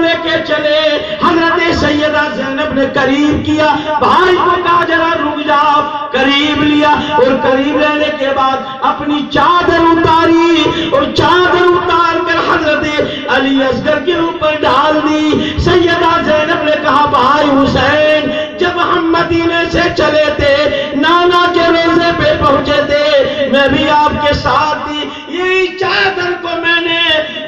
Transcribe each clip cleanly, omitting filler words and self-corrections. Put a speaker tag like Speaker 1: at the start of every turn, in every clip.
Speaker 1: لے کے چلے. حضرت سیدہ زینب نے قریب کیا, بھائی کو کہا ذرا رک جاؤ, قریب لیا اور قریب لینے کے بعد اپنی چادر اتاری اور چادر اتار کر حضرت علی اصغر کے اوپر ڈال دی. سیدہ زینب نے کہا بھائی حسین, جب ہم مدینے سے چلے تھے, نانا کے روزے پہ پہنچے تھے, میں بھی آپ کے ساتھ تھی, یہی چادر کو میں نے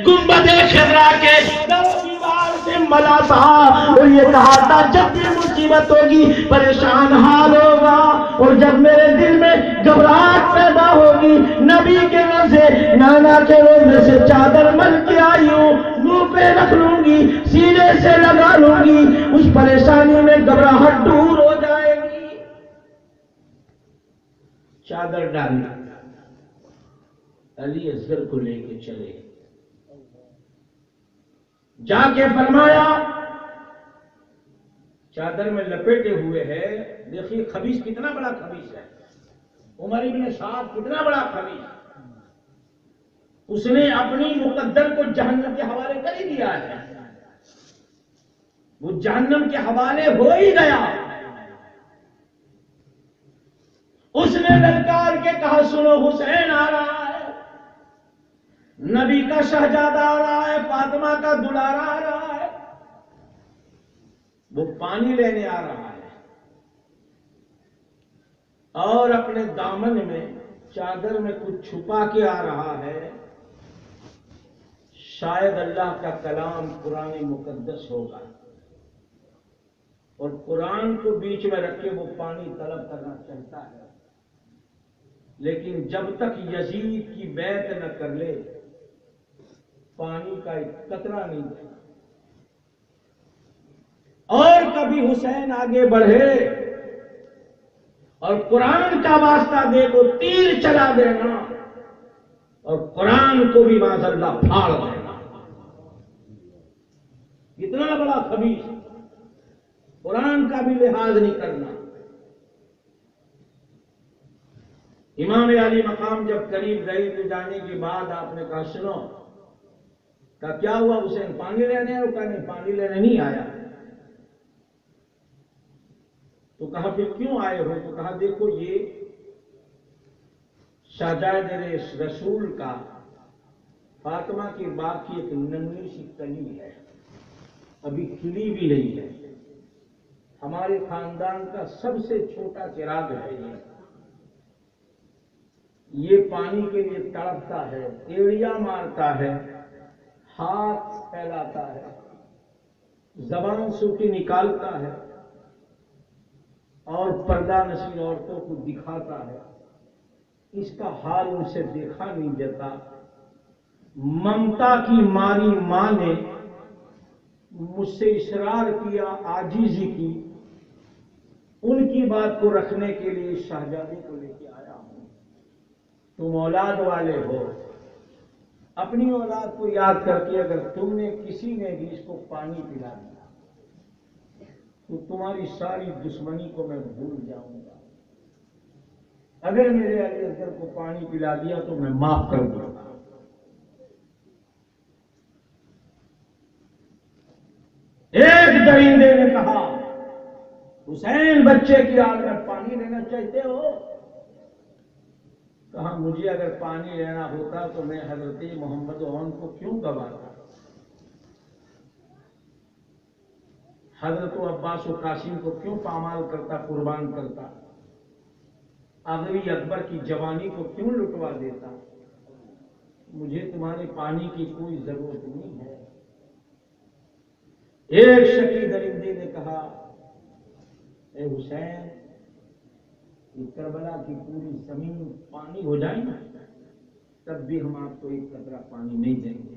Speaker 1: گنبد خضرا کے دیوار سے ملا تھا اور یہ کہا تھا جب بھی مصیبت ہوگی پریشان حال ہوگا اور جب میرے دل میں گھبراہٹ پیدا ہوگی نبی کے روزے نانا کے روزے سے چادر مل کے آئی ہوں, منہ پہ رکھ لوں گی, سینے سے لگا لوں گی, اس پریشانی میں گھبراہٹ دور ہو جائے گی. چادر ڈالی, علی اصغر کو لے کے چلے, جا کے فرمایا چادر میں لپیٹے ہوئے ہے, دیکھیے خبیث کتنا بڑا خبیث ہے, عمر ابن سعد کتنا بڑا خبیث, اس نے اپنی مقدر کو جہنم کے حوالے کر ہی دیا ہے, وہ جہنم کے حوالے ہو ہی گیا. اس نے للکار کے کہا سنو حسین آ رہا ہے, نبی کا شہزادہ آ رہا ہے, فاطمہ کا دلارا آ رہا ہے, وہ پانی لینے آ رہا ہے اور اپنے دامن میں چادر میں کچھ چھپا کے آ رہا ہے, شاید اللہ کا کلام قرآن مقدس ہوگا اور قرآن کو بیچ میں رکھ کے وہ پانی طلب کرنا چاہتا ہے, لیکن جب تک یزید کی بیعت نہ کر لے پانی کا ایک قطرہ نہیں دے. اور کبھی حسین آگے بڑھے اور قرآن کا واسطہ دے کو تیر چلا دینا اور قرآن کو بھی معاذ اللہ پھاڑ دینا. اتنا بڑا خبیث, قرآن کا بھی لحاظ نہیں کرنا. امام علی مقام جب قریب گئے تو جانے کے بعد آپ نے کہا سنو, کہا کیا ہوا حسین, پانی لینے آئے؟ کہا نہیں پانی لینے نہیں آیا. تو کہا پھر کیوں آئے ہو؟ تو کہا دیکھو یہ شہزادہ رسول کا فاطمہ کی باغ کی ایک ننھی سی کلی ہے, ابھی کھلی بھی نہیں ہے, ہمارے خاندان کا سب سے چھوٹا چراغ ہے, یہ پانی کے لیے تڑپتا ہے, ایڑیاں مارتا ہے, ہاتھ پھیلاتا ہے, زبان سوکھی نکالتا ہے اور پردہ نشین عورتوں کو دکھاتا ہے. اس کا حال ان سے دیکھا نہیں جاتا. ممتا کی ماری ماں نے مجھ سے اصرار کیا, عاجزی کی, ان کی بات کو رکھنے کے لیے شہزادے کو لے کے آیا ہوں. تم اولاد والے ہو, اپنی اولاد کو یاد کر کے اگر تم نے کسی نے بھی اس کو پانی پلا دیا تو تمہاری ساری دشمنی کو میں بھول جاؤں گا. اگر میرے علی اصغر کو پانی پلا دیا تو میں معاف کر دوں گا. ایک درندے نے کہا حسین بچے کی آڑ میں پانی لینا چاہتے ہو؟ کہا مجھے اگر پانی لینا ہوتا تو میں حضرت محمد عون کو کیوں گواتا, حضرت عباس و قاسم کو کیوں پامال کرتا, قربان کرتا, اغری اکبر کی جوانی کو کیوں لٹوا دیتا. مجھے تمہارے پانی کی کوئی ضرورت نہیں ہے. ایک شکی درندے نے کہا اے حسین, یہ کربلا کی پوری زمین پانی ہو جائے نا تب بھی ہم آپ کو ایک قطرہ پانی نہیں دیں گے.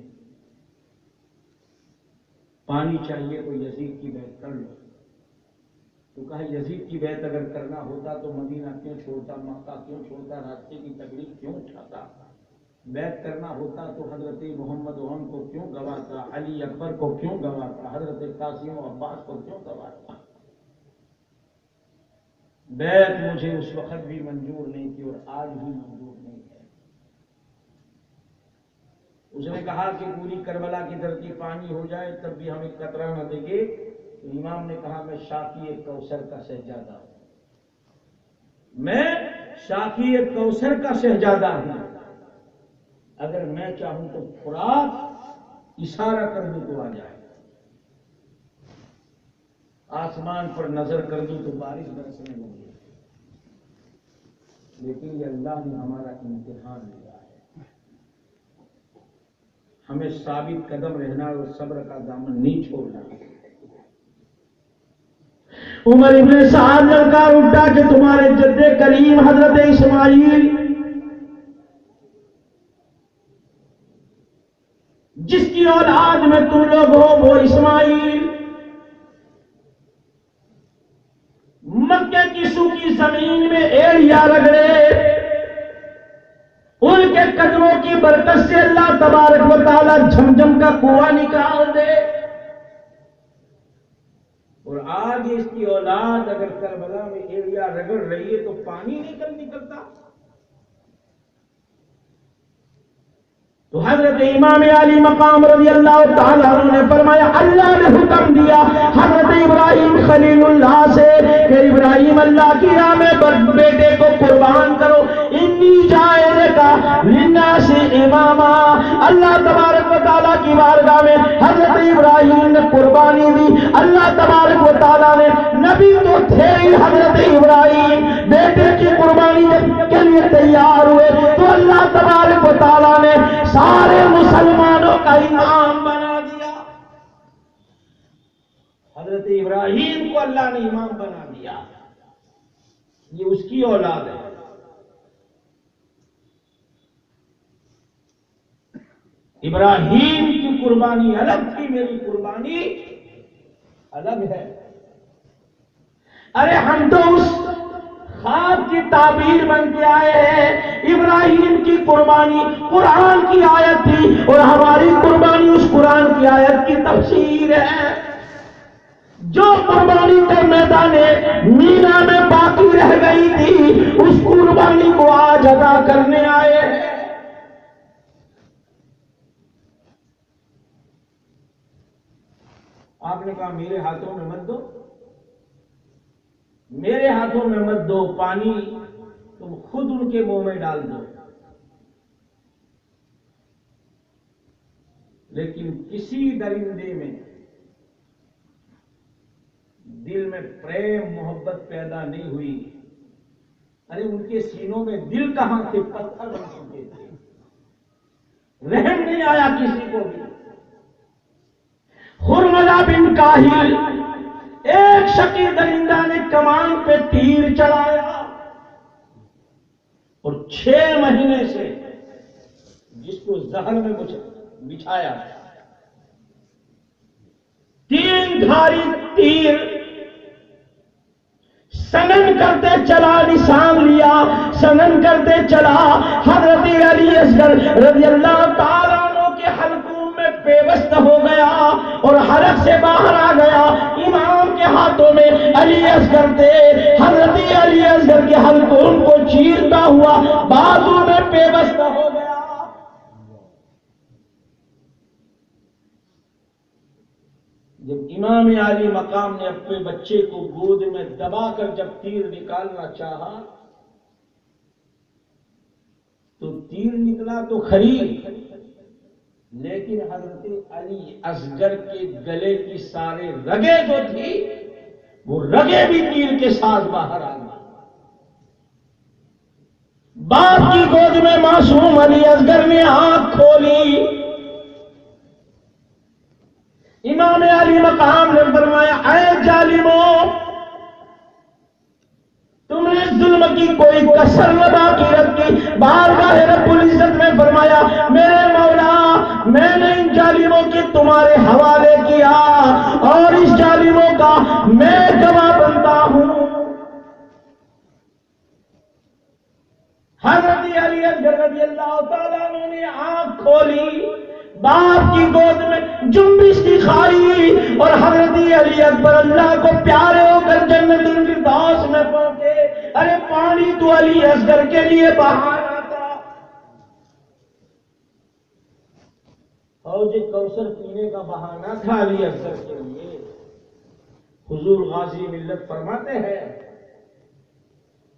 Speaker 1: پانی چاہیے تو یزید کی بیعت کر لو. تو کہا یزید کی بیعت اگر کرنا ہوتا تو مدینہ کیوں چھوڑتا, مکہ کیوں چھوڑتا, راستے کی تکلیف کیوں اٹھاتا. بیعت کرنا ہوتا تو حضرت محمد عون کو کیوں گواتا, علی اکبر کو کیوں گواتا, حضرت قاسم و عباس کو کیوں گواتا. بیعت مجھے اس وقت بھی منظور نہیں تھی اور آج بھی منظور نہیں ہے. اس نے کہا کہ پوری کربلا کی دھرتی پانی ہو جائے تب بھی ہمیں قطرہ نہ دے گے. تو امام نے کہا میں شاقی کوثر کا شہزادہ ہوں, میں شاقی کوثر کا شہزادہ ہوں. اگر میں چاہوں تو فرات اشارہ کر دوں تو آ جائے, آسمان پر نظر کر دوں تو بارش برسنے لگے. لیکن یہ اللہ نے ہمارا امتحان لیا ہے, ہمیں ثابت قدم رہنا اور صبر کا دامن نہیں چھوڑنا. عمر ابن سعد للکار اٹھا کہ تمہارے جد کریم حضرت اسماعیل جس کی اولاد میں تم لوگ ہو وہ اسماعیل مکے کی سوکھی زمین میں ایڑیاں رگڑے, ان کے قدموں کی برکت سے اللہ تبارک و تعالی جھمجم کا کنواں نکال دے. اور آج اس کی اولاد اگر کربلا میں ایڑیاں رگڑ رہی ہے تو پانی نکلتا. تو حضرت امام علی مقام رضی اللہ تعالیٰ عنہ نے فرمایا اللہ نے حکم دیا حضرت ابراہیم خلیل اللہ سے کہ ابراہیم اللہ کی راہ میں بیٹے کو قربان کرو. انی جاعلک للناس اماما. اللہ تبارک و تعالیٰ کی بارگاہ میں حضرت ابراہیم نے قربانی دی. اللہ تبارک و تعالیٰ نے نبی تو تھے ہی حضرت ابراہیم بیٹے کی قربانی کے لیے تیار ہوئے تو اللہ تبارک و تعالیٰ نے سارے مسلمانوں کا امام بنا دیا. حضرت ابراہیم کو اللہ نے امام بنا دیا. یہ اس کی اولاد ہے. ابراہیم کی قربانی الگ تھی, میری قربانی الگ ہے. ارے ہم تو اس خواب کی تعبیر بن کے آئے ہیں. ابراہیم کی قربانی قرآن کی آیت تھی اور ہماری قربانی اس قرآن کی آیت کی تفسیر ہے. جو قربانی کا میدان مینا میں باقی رہ گئی تھی اس قربانی کو آج ادا کرنے آئے ہیں. آپ نے کہا میرے ہاتھوں میں مت دو, میرے ہاتھوں میں مت دو, پانی تم خود ان کے منہ میں ڈال دو. لیکن کسی درندے میں دل میں پریم محبت پیدا نہیں ہوئی. ارے ان کے سینوں میں دل کہاں تھے, پتھر بن چکے تھے. رحم نہیں آیا کسی کو بھی. خرملہ بن کاہل ایک شقی درندہ نے کمان پہ تیر چڑھایا اور 6 مہینے سے جس کو زہر میں بچھایا 3 دھاری تیر سنن کرتے چلا, نشان لیا, سنن کرتے چلا. حضرت علی اصغر رضی اللہ تعالیٰ عنہ کے حلقوم میں پیوست ہو گیا اور حلق سے باہر آ گیا. امام کے ہاتھوں میں علی اصغر تھے. حضرت علی اصغر کے حلقوم کو چیرتا ہوا بازو میں پیوست ہو گیا. جب امام علی مقام نے اپنے بچے کو گود میں دبا کر جب تیر نکالنا چاہا تو تیر نکلا تو کھری, لیکن حضرت علی اصغر کے گلے کی سارے رگیں جو تھی وہ رگیں بھی تیر کے ساتھ باہر آ گئی. باپ کی گود میں معصوم علی اصغر نے آنکھ کھولی. امام علی مقام نے فرمایا اے ظالموں, تم نے ظلم کی کوئی کسر نہ باقی رکھی. بارگاہ رب العزت میں فرمایا میرے مولا میں نے ان ظالموں کی تمہارے حوالے کیا اور اس ظالموں کا میں گواہ بنتا ہوں. حضرت علی اصغر رضی اللہ تعالیٰ عنہ نے آنکھ کھولی, باپ کی گود میں جنبش دکھائی اور حضرت علی اکبر اللہ کو پیارے ہو کر جنت الفردوس میں پہنچے. ارے پانی تو علی اصغر کے لیے بہانا تھا. حوض کوثر پینے کا بہانہ تھا علی اصغر کے لیے۔ حضور غازی ملت فرماتے ہیں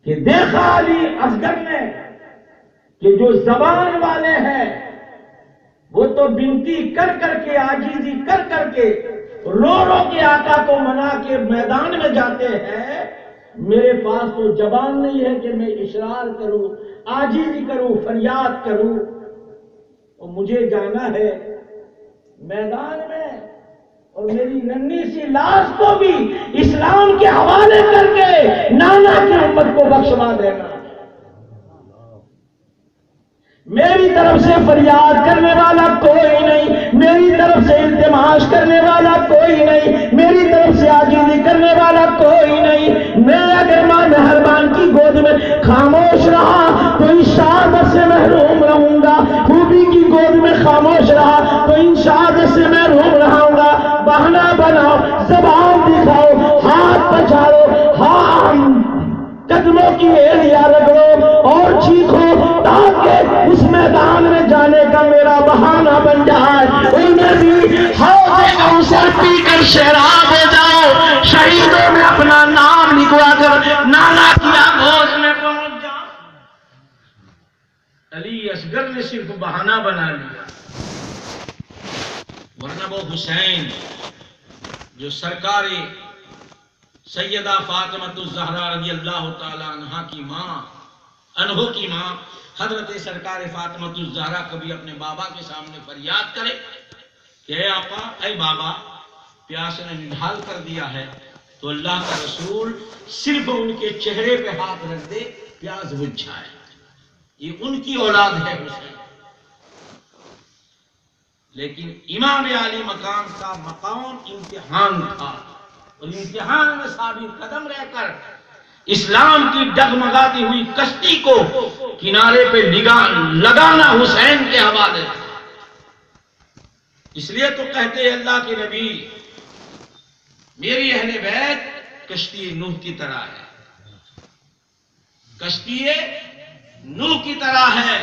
Speaker 1: کہ دیکھا علی اصغر نے کہ جو زبان والے ہیں وہ تو بنتی کر کر کے، عاجزی کر کر کے، رو رو کے آقا کو منا کے میدان میں جاتے ہیں، میرے پاس تو زبان نہیں ہے کہ میں اشرار کروں، عاجزی کروں، فریاد کروں، اور مجھے جانا ہے میدان میں، اور میری ننھی سی لاش کو بھی اسلام کے حوالے کر کے نانا کی امت کو بخشوا دینا۔ میری طرف سے فریاد کرنے والا کوئی نہیں، میری طرف سے التماس کرنے والا کوئی نہیں، میری طرف سے عاجزی کرنے والا کوئی نہیں۔ میں اگر ماں مہربان کی گود میں خاموش رہا تو ان سعادت سے محروم رہوں گا، خوبی کی گود میں خاموش رہا تو ان سعادت سے محروم رہوں گا۔ بہانہ بناؤ، زبان دکھاؤ، ہاتھ پچھاڑو، ہاں قدموں کی ایڑیاں رگڑو اور چیخو تاکہ اس میدان میں جانے کا میرا بہانہ بن جائے۔ انہیں بھی حوض کوثر پی کر سیراب ہو جاؤ، شہیدوں میں اپنا نام لکھوا کر نانا کی آگوش میں پہنچ جاؤ۔ علی اصغر نے صرف بہانہ بنا لیا، ورنہ وہ حسین جو سرکار سیدہ فاطمۃ الزہرا رضی اللہ تعالی عنہا کی ماں حضرت سرکار فاطمۃ الزہرا کبھی اپنے بابا کے سامنے فریاد کرے کہ اے آقا، اے بابا، پیاس نے نڈھال کر دیا ہے، تو اللہ کا رسول صرف ان کے چہرے پہ ہاتھ رکھ دے، پیاس بجھ جائے۔ یہ ان کی اولاد ہے حسین۔ لیکن امام عالی مقام کا مقام امتحان تھا، اور امتحان میں ثابت قدم رہ کر اسلام کی ڈگمگاتی ہوئی کشتی کو کنارے پہ لگانا حسین کے حوالے تھا۔ اس لیے تو کہتے ہیں اللہ کے نبی، میری اہل بیت کشتی نوح کی طرح ہے، کشتی نوح کی طرح ہے،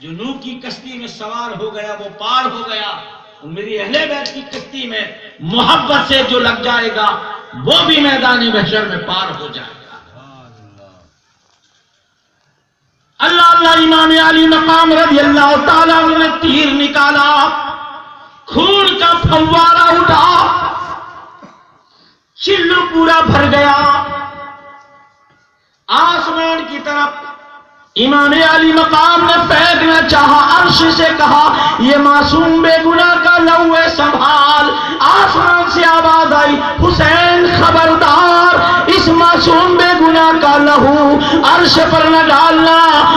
Speaker 1: جو نوح کی کشتی میں سوار ہو گیا وہ پار ہو گیا، اور میری اہل بیت کی کشتی میں محبت سے جو لگ جائے گا وہ بھی میدان محشر میں پار ہو جائے گا۔ اللہ اللہ امام علی مقام رضی اللہ تعالیٰ نے تیر نکالا، خون کا پھوارہ اٹھا، چلو پورا بھر گیا، آسمان کی طرف امام علی مقام نے پھینکنا چاہا، عرش سے کہا یہ معصوم بے گناہ کا لہو ہے سنبھال۔ آسمان سے آواز آئی حسین خبردار، اس معصوم بے گناہ کا لہو عرش پر نہ ڈالنا،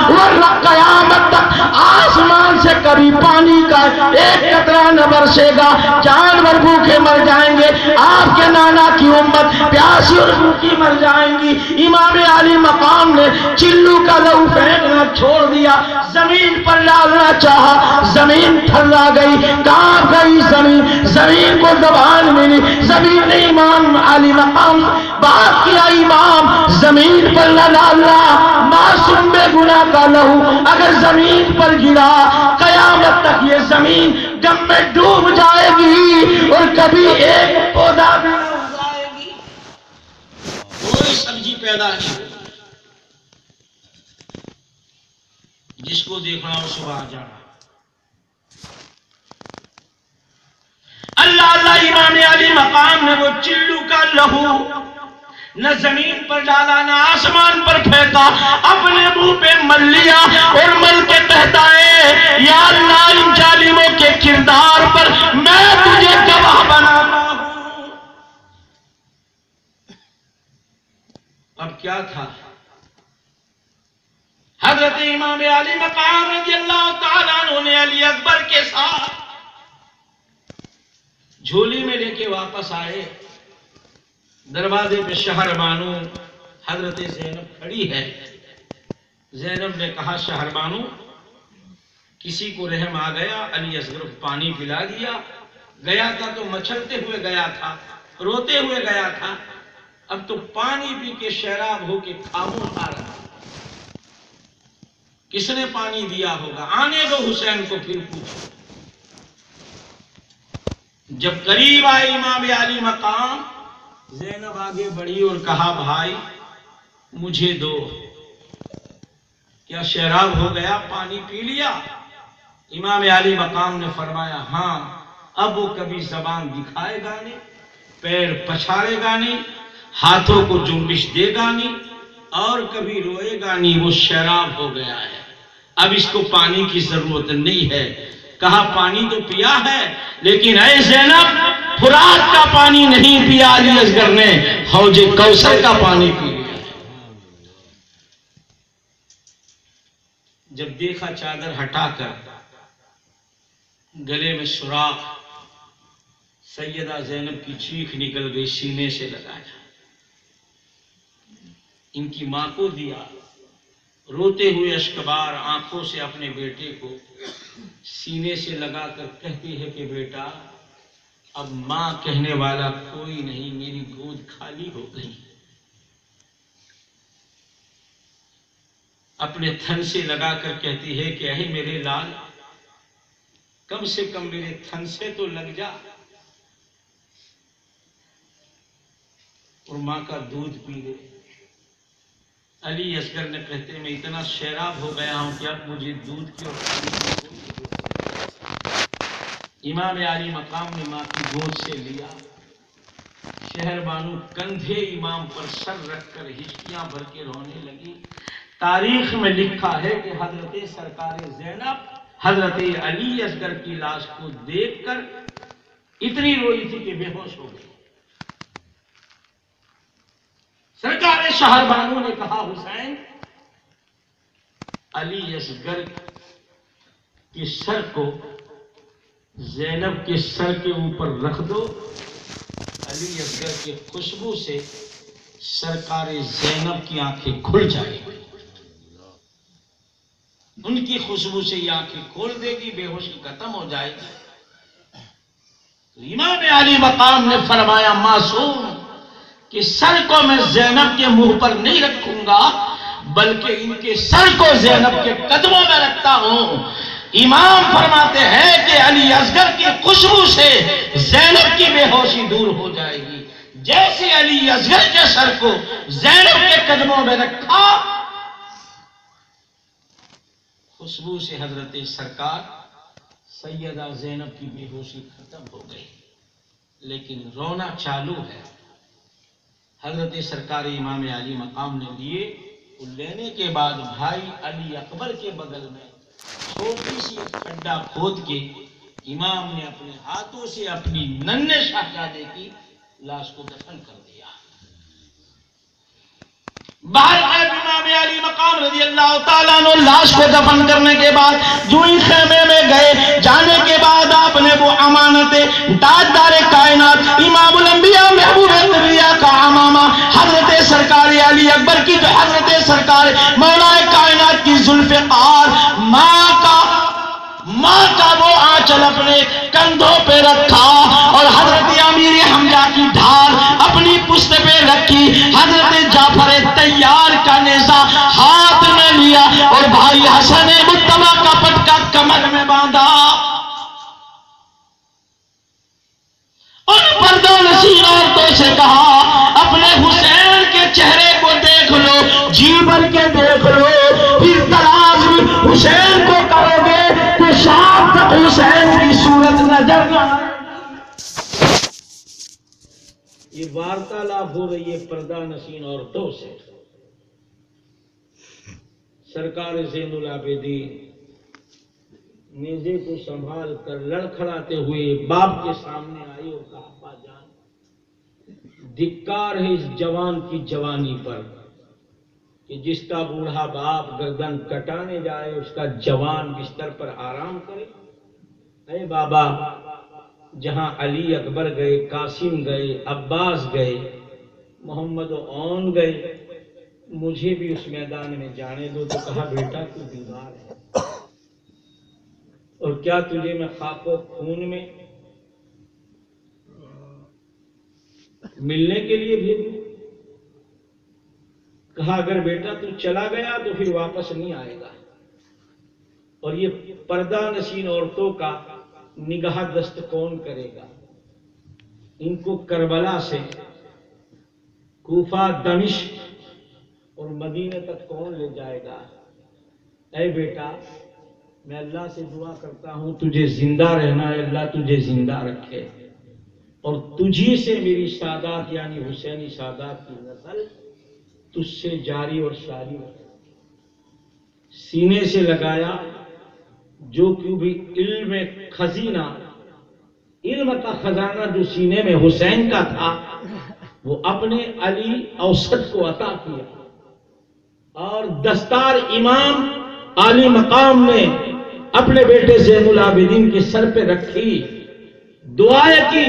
Speaker 1: ورنہ قیامت تک آسمان سے کبھی پانی کا ایک قطرہ نہ برسے گا، جانور بھوکے مر جائیں گے، آپ کے نانا کی امت پیاسی اور بھوکی مر جائیں گی۔ امام علی مقام نے چلو کا لہو پھینکنا چھوڑ دیا، زمین پر ڈالنا چاہا، زمین تھرا گئی، کانپ گئی زمین، زمین کو زبان ملی، زمین نے امام علی مقام بات کیا امام زمین پر نہ ڈالنا، معصوم بے گناہ کا لہو اگر زمین پر گرا قیامت تک یہ زمین غم میں ڈوب جائے گی اور کبھی ایک پودا بھی نہ اگائے گی، کوئی سبزی پیدا نہیں ہوگی، جس کو دیکھنا وہ صبح جانا۔ اللہ اللہ امام علی مقام نے وہ چلو کا لہو نہ زمین پر ڈالا نہ آسمان پر پھینکا، اپنے منہ پہ مل لیا اور مل کے کہتا ہے یا اللہ ان ظالموں کے کردار پر میں تجھے گواہ بناتا ہوں۔ اب کیا تھا؟ حضرت امام علی مقام رضی اللہ تعالیٰ عنہ نے علی اکبر کے ساتھ جھولی میں لے کے واپس آئے، دروازے پہ شہر بانو حضرت زینب کھڑی ہے۔ زینب نے کہا شہر بانو کسی کو رحم آ گیا، علی اصغر کو پانی پلا دیا، گیا تھا تو مچلتے ہوئے گیا تھا، روتے ہوئے گیا تھا، اب تو پانی پی کے شراب ہو کے خاموش آ رہا، کس نے پانی دیا ہوگا؟ آنے دو حسین کو پھر پوچھو۔ جب قریب آئے امام علی مقام، زینب آگے بڑھی اور کہا بھائی مجھے دو، کیا شراب ہو گیا، پانی پی لیا؟ امام علی مقام نے فرمایا ہاں، اب وہ کبھی زبان دکھائے گا نہیں، پیر پچھاڑے گا نہیں، ہاتھوں کو جنبش دے گا نہیں، اور کبھی روئے گا نہیں، وہ شراب ہو گیا ہے، اب اس کو پانی کی ضرورت نہیں ہے۔ کہا پانی تو پیا ہے، لیکن اے زینب فرات کا پانی نہیں پیا علی اصغر نے، حوض کوثر کا پانی پی لیا ہے۔ جب دیکھا چادر ہٹا کر گلے میں سوراخ، سیدہ زینب کی چیخ نکل گئی، سینے سے لگایا، ان کی ماں کو دیا، روتے ہوئے اشکبار آنکھوں سے اپنے بیٹے کو سینے سے لگا کر کہتی ہے کہ بیٹا اب ماں کہنے والا کوئی نہیں، میری گود خالی ہو گئی۔ اپنے تھن سے لگا کر کہتی ہے کہ اے میرے لال، کم سے کم میرے تھن سے تو لگ جا اور ماں کا دودھ پی لے۔ علی اصغر نے کہتے میں اتنا شراب ہو گیا ہوں کہ اب مجھے دودھ کی اور پانی کی کوئی ضرورت نہیں۔ امام علی مقام نے ماں کی گود سے لیا، شہر بانو کندھے امام پر سر رکھ کر ہچکیاں بھر کے رونے لگی۔ تاریخ میں لکھا ہے کہ حضرت سرکار زینب حضرت علی اصغر کی لاش کو دیکھ کر اتنی روئی تھی کہ بے ہوش ہو گئی۔ سرکار شہر بانو نے کہا حسین علی اصغر کے سر کو زینب کے سر کے اوپر رکھ دو، علی اصغر کی خوشبو سے سرکار زینب کی آنکھیں کھل جائیں گی، ان کی خوشبو سے یہ آنکھیں کھول دے گی، بے ہوشی ختم ہو جائے گی۔ امام علی مقام نے فرمایا معصوم کہ سر کو میں زینب کے منہ پر نہیں رکھوں گا، بلکہ ان کے سر کو زینب کے قدموں میں رکھتا ہوں۔ امام فرماتے ہیں کہ علی اصغر کی خوشبو سے زینب کی بے ہوشی دور ہو جائے گی۔ جیسے علی اصغر کے سر کو زینب کے قدموں میں رکھا، خوشبو سے حضرت سرکار سیدہ زینب کی بے ہوشی ختم ہو گئی، لیکن رونا چالو ہے۔ حضرت سرکار امام علی مقام نے لیے، لینے کے بعد بھائی علی اکبر کے بغل میں چھوٹی سی کھڈا کھود کے امام نے اپنے ہاتھوں سے اپنی ننھے شہزادے کی لاش کو دفن کر دیا۔ باہر امام علی مقام رضی اللہ تعالیٰ عنہ لاش کو دفن کرنے کے بعد جو ہی خیمے میں گئے، جانے کے بعد آپ نے وہ امانت تاجدار کائنات امام الانبیاء محبوب الانبیاء کا امامہ حضرت سرکار علی اکبر کی، جو حضرت سرکار مولا کائنات کی ذوالفقار ماں کا وہ آنچل اپنے کندھوں پہ رکھا اور حضرت امیر حمزہ کی ڈھال اپنی پشت پہ رکھی، حضرت جعفر طیار کا نیزہ ہاتھ میں لیا اور بھائی حسن مجتبیٰ کا پٹکا کمر میں باندھا اور پردہ نشین عورتوں سے کہا اپنے حسین کے چہرے کو دیکھ لو، جی بھر کے دیکھ لو، پھر تلاش حسین کو کرو گے تو شام تک حسین کی صورت نظر نہ آئے۔ یہ وارتالاپ ہو رہی ہے پردہ نشین عورتوں سے۔ سرکار زین العابدین نیزے کو سنبھال کر لڑکھڑاتے ہوئے باپ کے سامنے آئی اور کہا ابا جان، دھکار ہے اس جوان کی جوانی پر کہ جس کا بوڑھا باپ گردن کٹانے جائے اس کا جوان بستر پر آرام کرے۔ اے بابا، جہاں علی اکبر گئے، قاسم گئے، عباس گئے، محمد اون گئے، مجھے بھی اس میدان میں جانے دو۔ تو کہا بیٹا تو بیمار ہے اور کیا تجھے میں خاک و خون میں ملنے کے لیے بھیجوں؟ کہا اگر بیٹا تو چلا گیا تو پھر واپس نہیں آئے گا، اور یہ پردہ نشین عورتوں کا نگاہ دست کون کرے گا؟ ان کو کربلا سے کوفہ، دمشق اور مدینے تک کون لے جائے گا؟ اے بیٹا، میں اللہ سے دعا کرتا ہوں تجھے زندہ رہنا ہے، اللہ تجھے زندہ رکھے، اور تجھی سے میری سادات یعنی حسینی سادات کی نسل تجھ سے جاری اور ساری ہو۔ سینے سے لگایا، جو کیوں بھی علم خزینہ، علم کا خزانہ جو سینے میں حسین کا تھا، وہ اپنے علی اوسط کو عطا کیا، اور دستار امام عالی مقام نے اپنے بیٹے زین العابدین کے سر پہ رکھی، دعائیں کی۔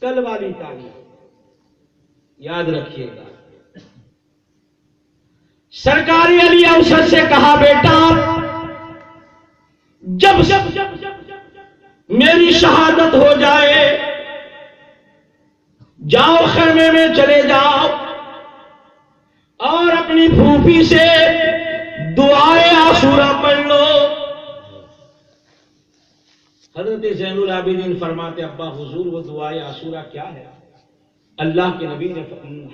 Speaker 1: کل والی تاریخ یاد رکھیے گا، سرکاری علی اوسط سے کہا بیٹا جب میری شہادت ہو جائے جاؤ خیمے میں چلے جاؤ اور اپنی پھوپھی سے دعائے عاشورہ پڑھ لو۔ حضرت زین العابدین فرماتے ابا حضور وہ دعائے عاشورہ کیا ہے؟ اللہ کے نبی نے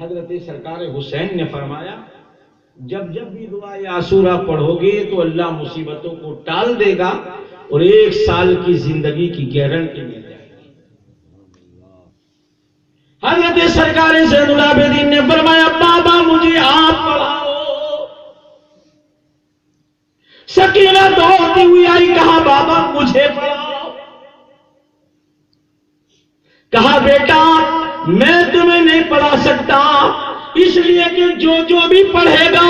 Speaker 1: حضرت سرکار حسین نے فرمایا جب بھی دعائے عاشورہ پڑھو گے تو اللہ مصیبتوں کو ٹال دے گا اور 1 سال کی زندگی کی گارنٹی مل جائے گی۔ حضرت سرکار زین العابدین نے فرمایا بابا مجھے آپ پڑھاؤ۔ سکینہ دوڑتی ہوئی آئی، کہا بابا مجھے پڑھاؤ۔ کہا بیٹا میں تمہیں نہیں پڑھا سکتا، اس لیے کہ جو بھی پڑھے گا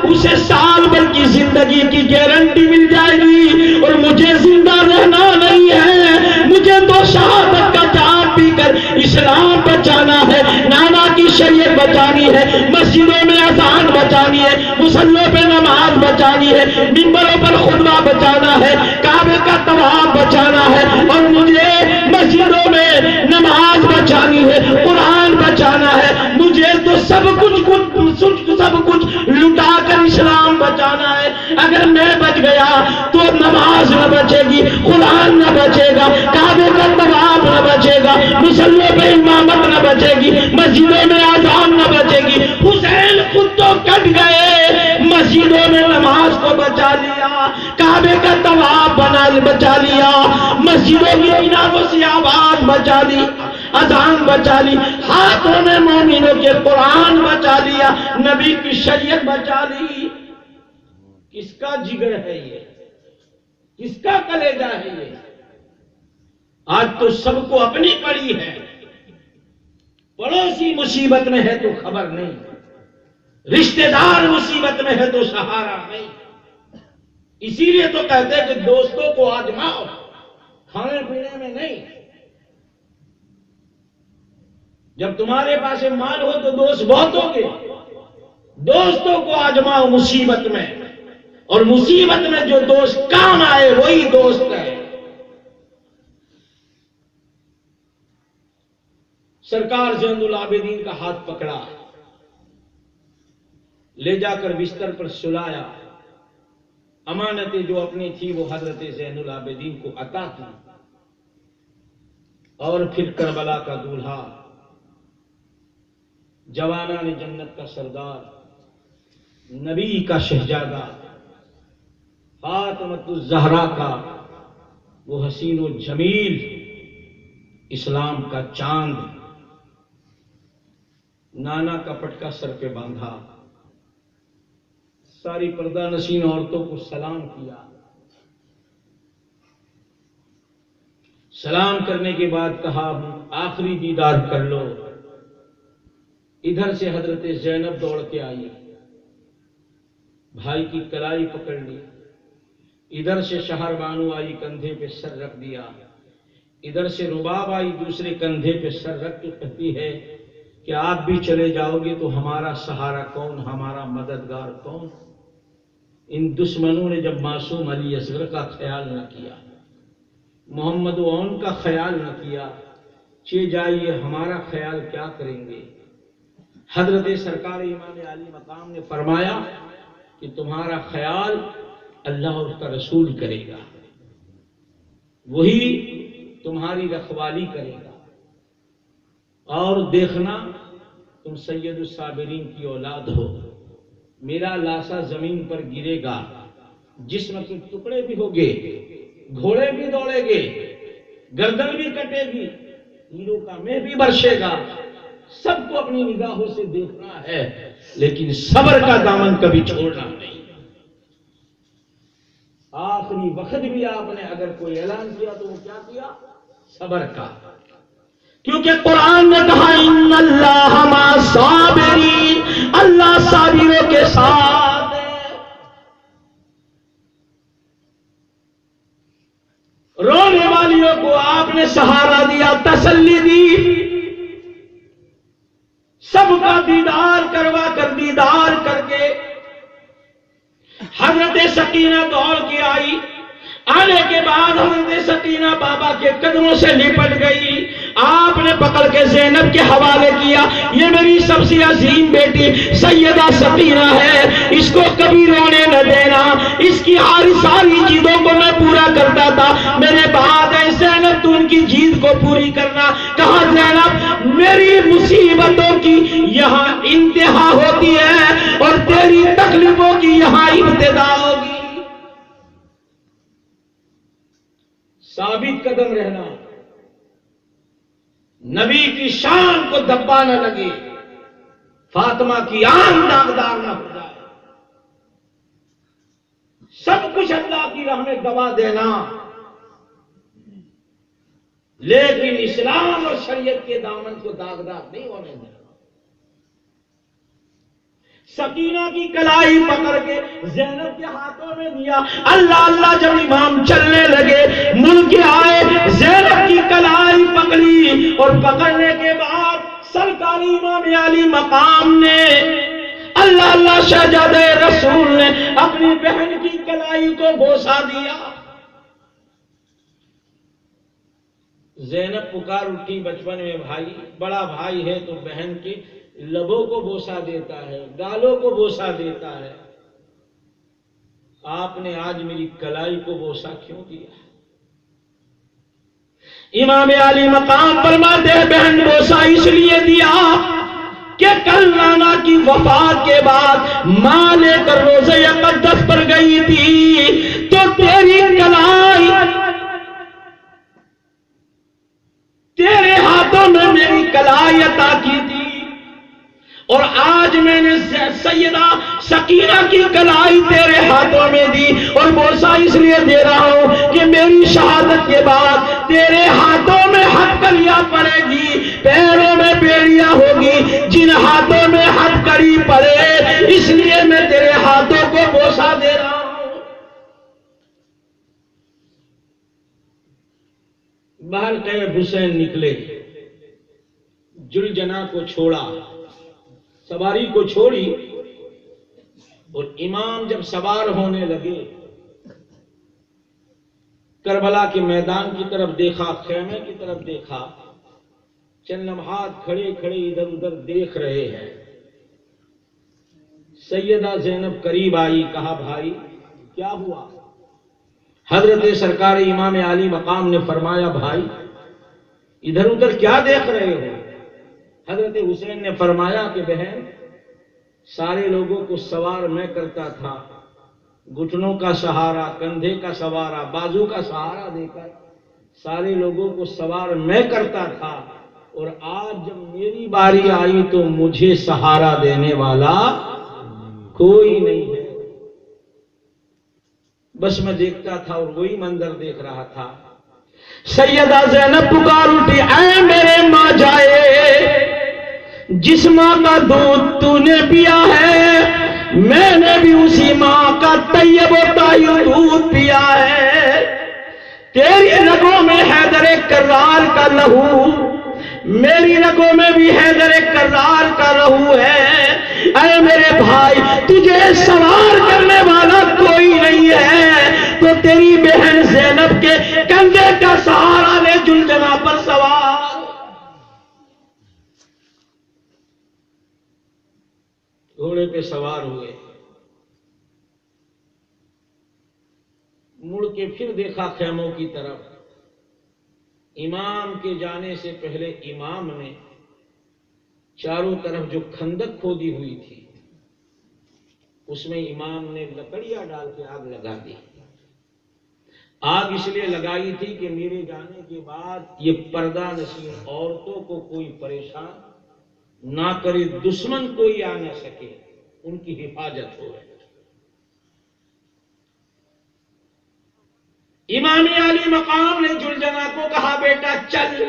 Speaker 1: اسے سال بھر کی زندگی کی گارنٹی مل جائے گی، اور مجھے زندہ رہنا نہیں ہے، مجھے تو شہادت کا جام پی کر اسلام بچانا ہے، نانا کی شریعت بچانی ہے، مسجدوں میں اذان بچانی ہے، مصلوں پہ نماز بچانی ہے، منبروں پر خطبہ بچانا ہے، کعبے کا طواف بچانا ہے، اور مجھے مسجدوں میں نماز بچانی ہے، قرآن بچانا ہے، مجھے تو سب کچھ لٹا کر اسلام بچانا ہے۔ اگر میں بچ گیا تو نماز نہ بچے گی، قرآن نہ بچے گا، کعبے کا طواف نہ بچے گا، مصلوں پہ امامت نہ بچے گی، مسجدوں میں اذان نہ بچے گی۔ حسین خود تو کٹ گئے، مسجدوں میں نماز کو بچا لیا، کعبے کا طواف بچا لیا، مسجدوں کی میناروں سے آواز بچا لی، اذان بچا لی، ہاتھوں میں مومنوں کے قرآن بچا لیا، نبی کی شریعت بچا لی۔ کس کا جگر ہے یہ؟ کس کا کلیجہ ہے یہ؟ آج تو سب کو اپنی پڑی ہے، پڑوسی مصیبت میں ہے تو خبر نہیں، رشتہ دار مصیبت میں ہے تو سہارا نہیں۔ اسی لیے تو کہتے ہیں کہ دوستوں کو آزماؤ، کھانے پینے میں نہیں۔ جب تمہارے پاس مال ہو تو دوست بہت ہوگے، دوستوں کو آزماؤ مصیبت میں، اور مصیبت میں جو دوست کام آئے وہی دوست ہے۔ سرکار زین العابدین کا ہاتھ پکڑا، لے جا کر بستر پر سلایا، امانتیں جو اپنی تھی وہ حضرت زین العابدین کو عطا کی، اور پھر کربلا کا دولہا، جوانان جنت کا سردار، نبی کا شہزادہ، فاطمۃ الزہرا کا وہ حسین و جمیل، اسلام کا چاند، نانا کا پٹکا سر پہ باندھا، ساری پردہ نشین عورتوں کو سلام کیا۔ سلام کرنے کے بعد کہا آخری دیدار کر لو۔ ادھر سے حضرت زینب دوڑ کے آئی، بھائی کی کلائی پکڑ لی، ادھر سے شہر بانو آئی، کندھے پہ سر رکھ دیا، ادھر سے رباب آئی، دوسرے کندھے پہ سر رکھ کے کہتی ہے کہ آپ بھی چلے جاؤ گے تو ہمارا سہارا کون، ہمارا مددگار کون؟ ان دشمنوں نے جب معصوم علی اصغر کا خیال نہ کیا، محمد اون کا خیال نہ کیا، چے جائیے ہمارا خیال کیا کریں گے؟ حضرت سرکار امام علی مقام نے فرمایا کہ تمہارا خیال اللہ اور اس کا رسول کرے گا، وہی تمہاری رکھوالی کرے گا، اور دیکھنا تم سید الصابرین کی اولاد ہو، میرا لاشا زمین پر گرے گا، جسم کے ٹکڑے بھی ہوگے، گھوڑے بھی دوڑے گے، گردن بھی کٹے گی، تیروں کا مہ بھی برشے گا، سب کو اپنی نگاہوں سے دیکھنا ہے، لیکن صبر کا دامن کبھی چھوڑنا نہیں۔ آخری وقت بھی آپ نے اگر کوئی اعلان کیا تو وہ کیا کیا؟ صبر کا، کیونکہ قرآن نے کہا ان اللہ مع الصابرین، اللہ صابروں کے ساتھ ہے۔ رونے والیوں کو آپ نے سہارا دیا، تسلی دی، سب کا دیدار کروا کر دیدار کر کے حضرت سکینہ دوڑ کے آئی، آنے کے بعد حضرت سکینہ بابا کے قدموں سے لپٹ گئی، آپ نے پکڑ کے زینب کے حوالے کیا، یہ میری سب سے عظیم بیٹی سیدہ سکینہ ہے، اس کو کبھی رونے نہ دینا، اس کی ساری چیزوں کو میں پورا کرتا تھا، میرے بعد ہے زینب تو ان کی جیت کو پوری کرنا۔ کہا زینب میری مصیبتوں کی یہاں انتہا ہوتی ہے اور تیری تکلیفوں کی یہاں ابتدا ہوگی۔ ثابت قدم رہنا، نبی کی شان کو دبا نہ لگے، فاطمہ کی آنکھ داغدار نہ ہو جائے، سب کچھ اللہ کی راہ میں گوا دینا، لیکن اسلام اور شریعت کے دامن کو داغدار نہیں ہونے دینا۔ سکینہ کی کلائی پکڑ کے زینب کے ہاتھوں میں دیا، اللہ اللہ جب امام چلنے لگے، مڑ کے آئے، زینب کی کلائی پکڑی اور پکڑنے کے بعد سرکاری امام علی مقام نے، اللہ اللہ شہزادہ رسول نے اپنی بہن کی کلائی کو بوسا دیا۔ زینب پکار اٹھی بچپن میں، بھائی بڑا بھائی ہے تو بہن کی لبوں کو بوسا دیتا ہے، گالوں کو بوسا دیتا ہے، آپ نے آج میری کلائی کو بوسا کیوں دیا؟ امام علی مقام فرماتے ہیں بہن بوسا اس لیے دیا کہ کل نانا کی وفات کے بعد ماں لے کر روزہ اقدس پر گئی تھی تو تیری کلائی تیرے ہاتھوں میں میری کلائی عطا کی تھی، اور آج میں نے سیدہ سکینہ کی کلائی تیرے ہاتھوں میں دی، اور بوسا اس لیے دے رہا ہوں کہ میری شہادت کے بعد تیرے ہاتھوں میں ہتھکڑیاں پڑے گی، پیروں میں بیڑیاں ہوگی، جن ہاتھوں میں ہتھکڑی پڑے اس لیے میں تیرے ہاتھوں کو بوسا دے رہا ہوں۔ باہر کہے حسین نکلے، جلجنا کو چھوڑا، سواری کو چھوڑی، اور امام جب سوار ہونے لگے کربلا کے میدان کی طرف دیکھا، خیمے کی طرف دیکھا، چند لمحات کھڑے کھڑے ادھر ادھر دیکھ رہے ہیں۔ سیدہ زینب قریب آئی، کہا بھائی کیا ہوا؟ حضرت سرکار امام علی مقام نے فرمایا بھائی ادھر ادھر کیا دیکھ رہے ہو؟ حضرت حسین نے فرمایا کہ بہن سارے لوگوں کو سوار میں کرتا تھا، گھٹنوں کا سہارا، کندھے کا سہارا، بازو کا سہارا دے کر سارے لوگوں کو سوار میں کرتا تھا، اور آج جب میری باری آئی تو مجھے سہارا دینے والا کوئی نہیں ہے، بس میں دیکھتا تھا اور وہی منظر دیکھ رہا تھا۔ سیدہ زینب پکار اٹھی، اے میرے ماں جائے، جس ماں کا دودھ تو نے پیا ہے میں نے بھی اسی ماں کا طیب و طاہر دودھ پیا ہے، تیری رگوں میں حیدر کرار کا لہو، میری رگوں میں بھی حیدر کرار کا لہو ہے، اے میرے بھائی تجھے سوار کرنے والا کوئی نہیں ہے تو تیری بہن زینب کے کندھے کا سہارا لے جلجنا پر سوار۔ گھوڑے پہ سوار ہوئے، مڑ کے پھر دیکھا خیموں کی طرف، امام کے جانے سے پہلے امام نے چاروں طرف جو خندق کھودی ہوئی تھی اس میں امام نے لکڑیاں ڈال کے آگ لگا دی. آگ اس لیے لگائی تھی کہ میرے جانے کے بعد یہ پردہ نشین عورتوں کو کوئی پریشان نہ کرے، دشمن کوئی آ نہ سکے، ان کی حفاظت ہو. امام علی مقام نے جلجنا کو کہا بیٹا چل.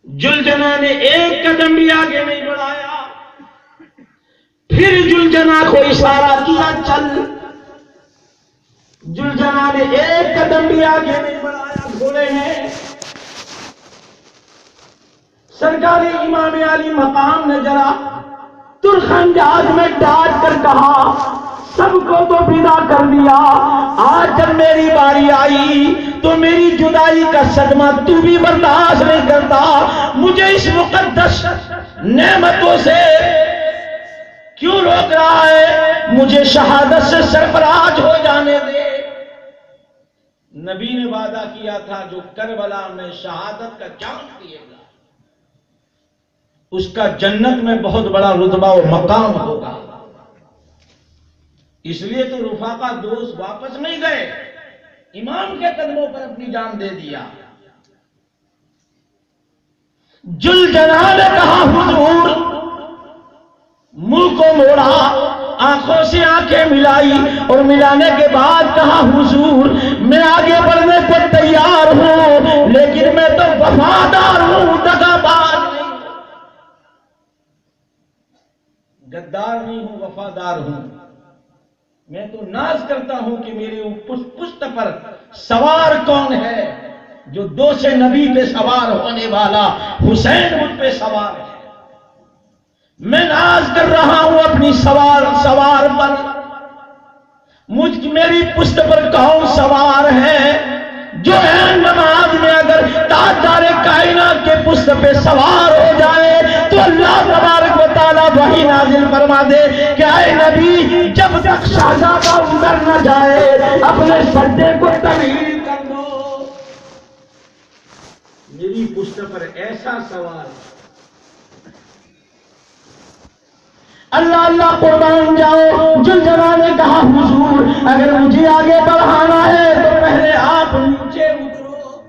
Speaker 1: جلجنا نے ایک قدم بھی آگے نہیں بڑھایا. پھر جلجنا کو اشارہ کیا چل. جلجنا نے ایک قدم بھی آگے نہیں بڑھایا. گھوڑے ہیں. سرکار امام علی مقام نے ذرا ترخ انداز میں ڈانٹ کر کہا سب کو تو ودا کر دیا، آج جب میری باری آئی تو میری جدائی کا صدمہ تو بھی برداشت نہیں کرتا، مجھے اس مقدس نعمتوں سے کیوں روک رہا ہے؟ مجھے شہادت سے سرفراز ہو جانے دے. نبی نے وعدہ کیا تھا جو کربلا میں شہادت کا جام پیے گا اس کا جنت میں بہت بڑا رتبہ و مقام ہوگا. اس لیے تو رفاقہ دوست واپس نہیں گئے، امام کے قدموں پر اپنی جان دے دیا. جلجنا نے کہا حضور، منہ کو موڑا، آنکھوں سے آنکھیں ملائی اور ملانے کے بعد کہا حضور میں آگے بڑھنے کو تیار ہوں لیکن میں تو وفادار ہوں، دغاباز نہیں، غدار نہیں ہوں، وفادار ہوں. میں تو ناز کرتا ہوں کہ میرے پشت پر سوار کون ہے؟ جو دو سے نبی پہ سوار ہونے والا حسین مجھ پہ سوار ہے. میں ناز کر رہا ہوں اپنی سوار پر. میری پشت پر کون سوار ہے؟ جو ہے نماز میں اگر تاجدار کائنات کے پشت پہ سوار ہو جائے تو اللہ تبارک و تعالیٰ وحی نازل فرما دے کہ اے نبی جب تک شہزادہ اتر نہ جائے اپنے سجدے کو طویل کر دو. میری پشت پر ایسا سوار. اللہ اللہ قربان جاؤ. جلجنا نے کہا حضور اگر مجھے آگے بڑھانا ہے تو پہلے آپ نیچے اترو.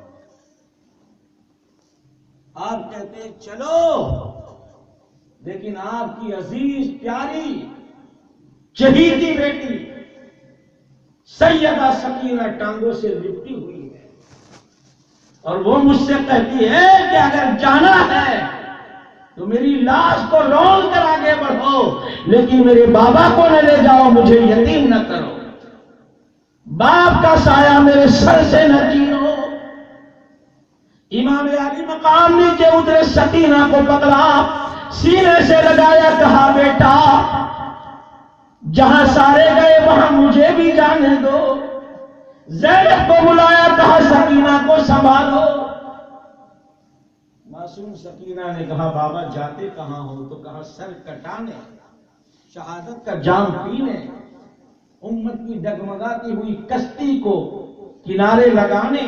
Speaker 1: آپ کہتے ہیں چلو، لیکن آپ کی عزیز پیاری چہیتی بیٹی سیدہ سکینہ ٹانگوں سے لپٹی ہوئی ہے اور وہ مجھ سے کہتی ہے کہ اگر جانا ہے تو میری لاش کو رول کر آگے بڑھو لیکن میرے بابا کو نہ لے جاؤ، مجھے یتیم نہ کرو، باپ کا سایہ میرے سر سے نہ چینو. امام علی مقام نیچے اترے، سکینہ کو پکڑا، سینے سے لگایا، کہا بیٹا جہاں سارے گئے وہاں مجھے بھی جانے دو. زینب کو بلایا، کہا سکینہ کو سنبھالو. معصوم سکینہ نے کہا بابا جاتے کہاں ہو؟ تو کہا سر کٹانے، شہادت کا جام پینے، امت کی ڈگمگاتی ہوئی کشتی کو کنارے لگانے،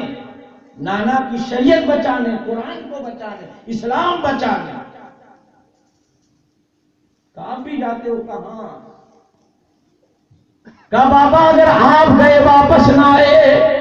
Speaker 1: نانا کی شریعت بچانے، قرآن کو بچانے، اسلام بچانے. کہا آپ بھی جاتے ہو؟ کہاں؟ کہا بابا اگر آپ گئے واپس نہ آئے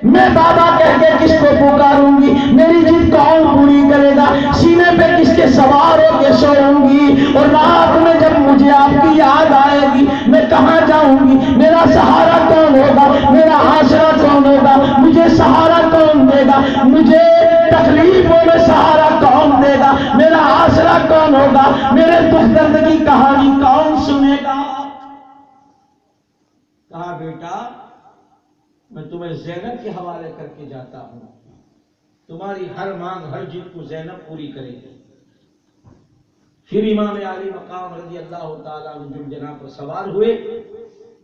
Speaker 1: میں بابا کہہ کے کس کو پکاروں گی؟ میری ضد کون پوری کرے گا؟ سینے پہ کس کے سوار ہو کے سوؤں گی؟ اور رات میں جب مجھے آپ کی یاد آئے گی میں کہاں جاؤں گی؟ میرا سہارا کون ہوگا؟ میرا آسرا کون ہوگا؟ مجھے سہارا کون دے گا؟ مجھے تکلیفوں میں سہارا کون دے گا؟ میرا آسرا کون ہوگا؟ میرے دکھ درد کی کہانی کون سنے گا؟ کہا بیٹا میں تمہیں زینب کے حوالے کر کے جاتا ہوں، تمہاری ہر مانگ ہر ضد کو زینب پوری کرے گی. پھر امام علی مقام رضی اللہ تعالیٰ عنہ جلجنا پر سوار ہوئے،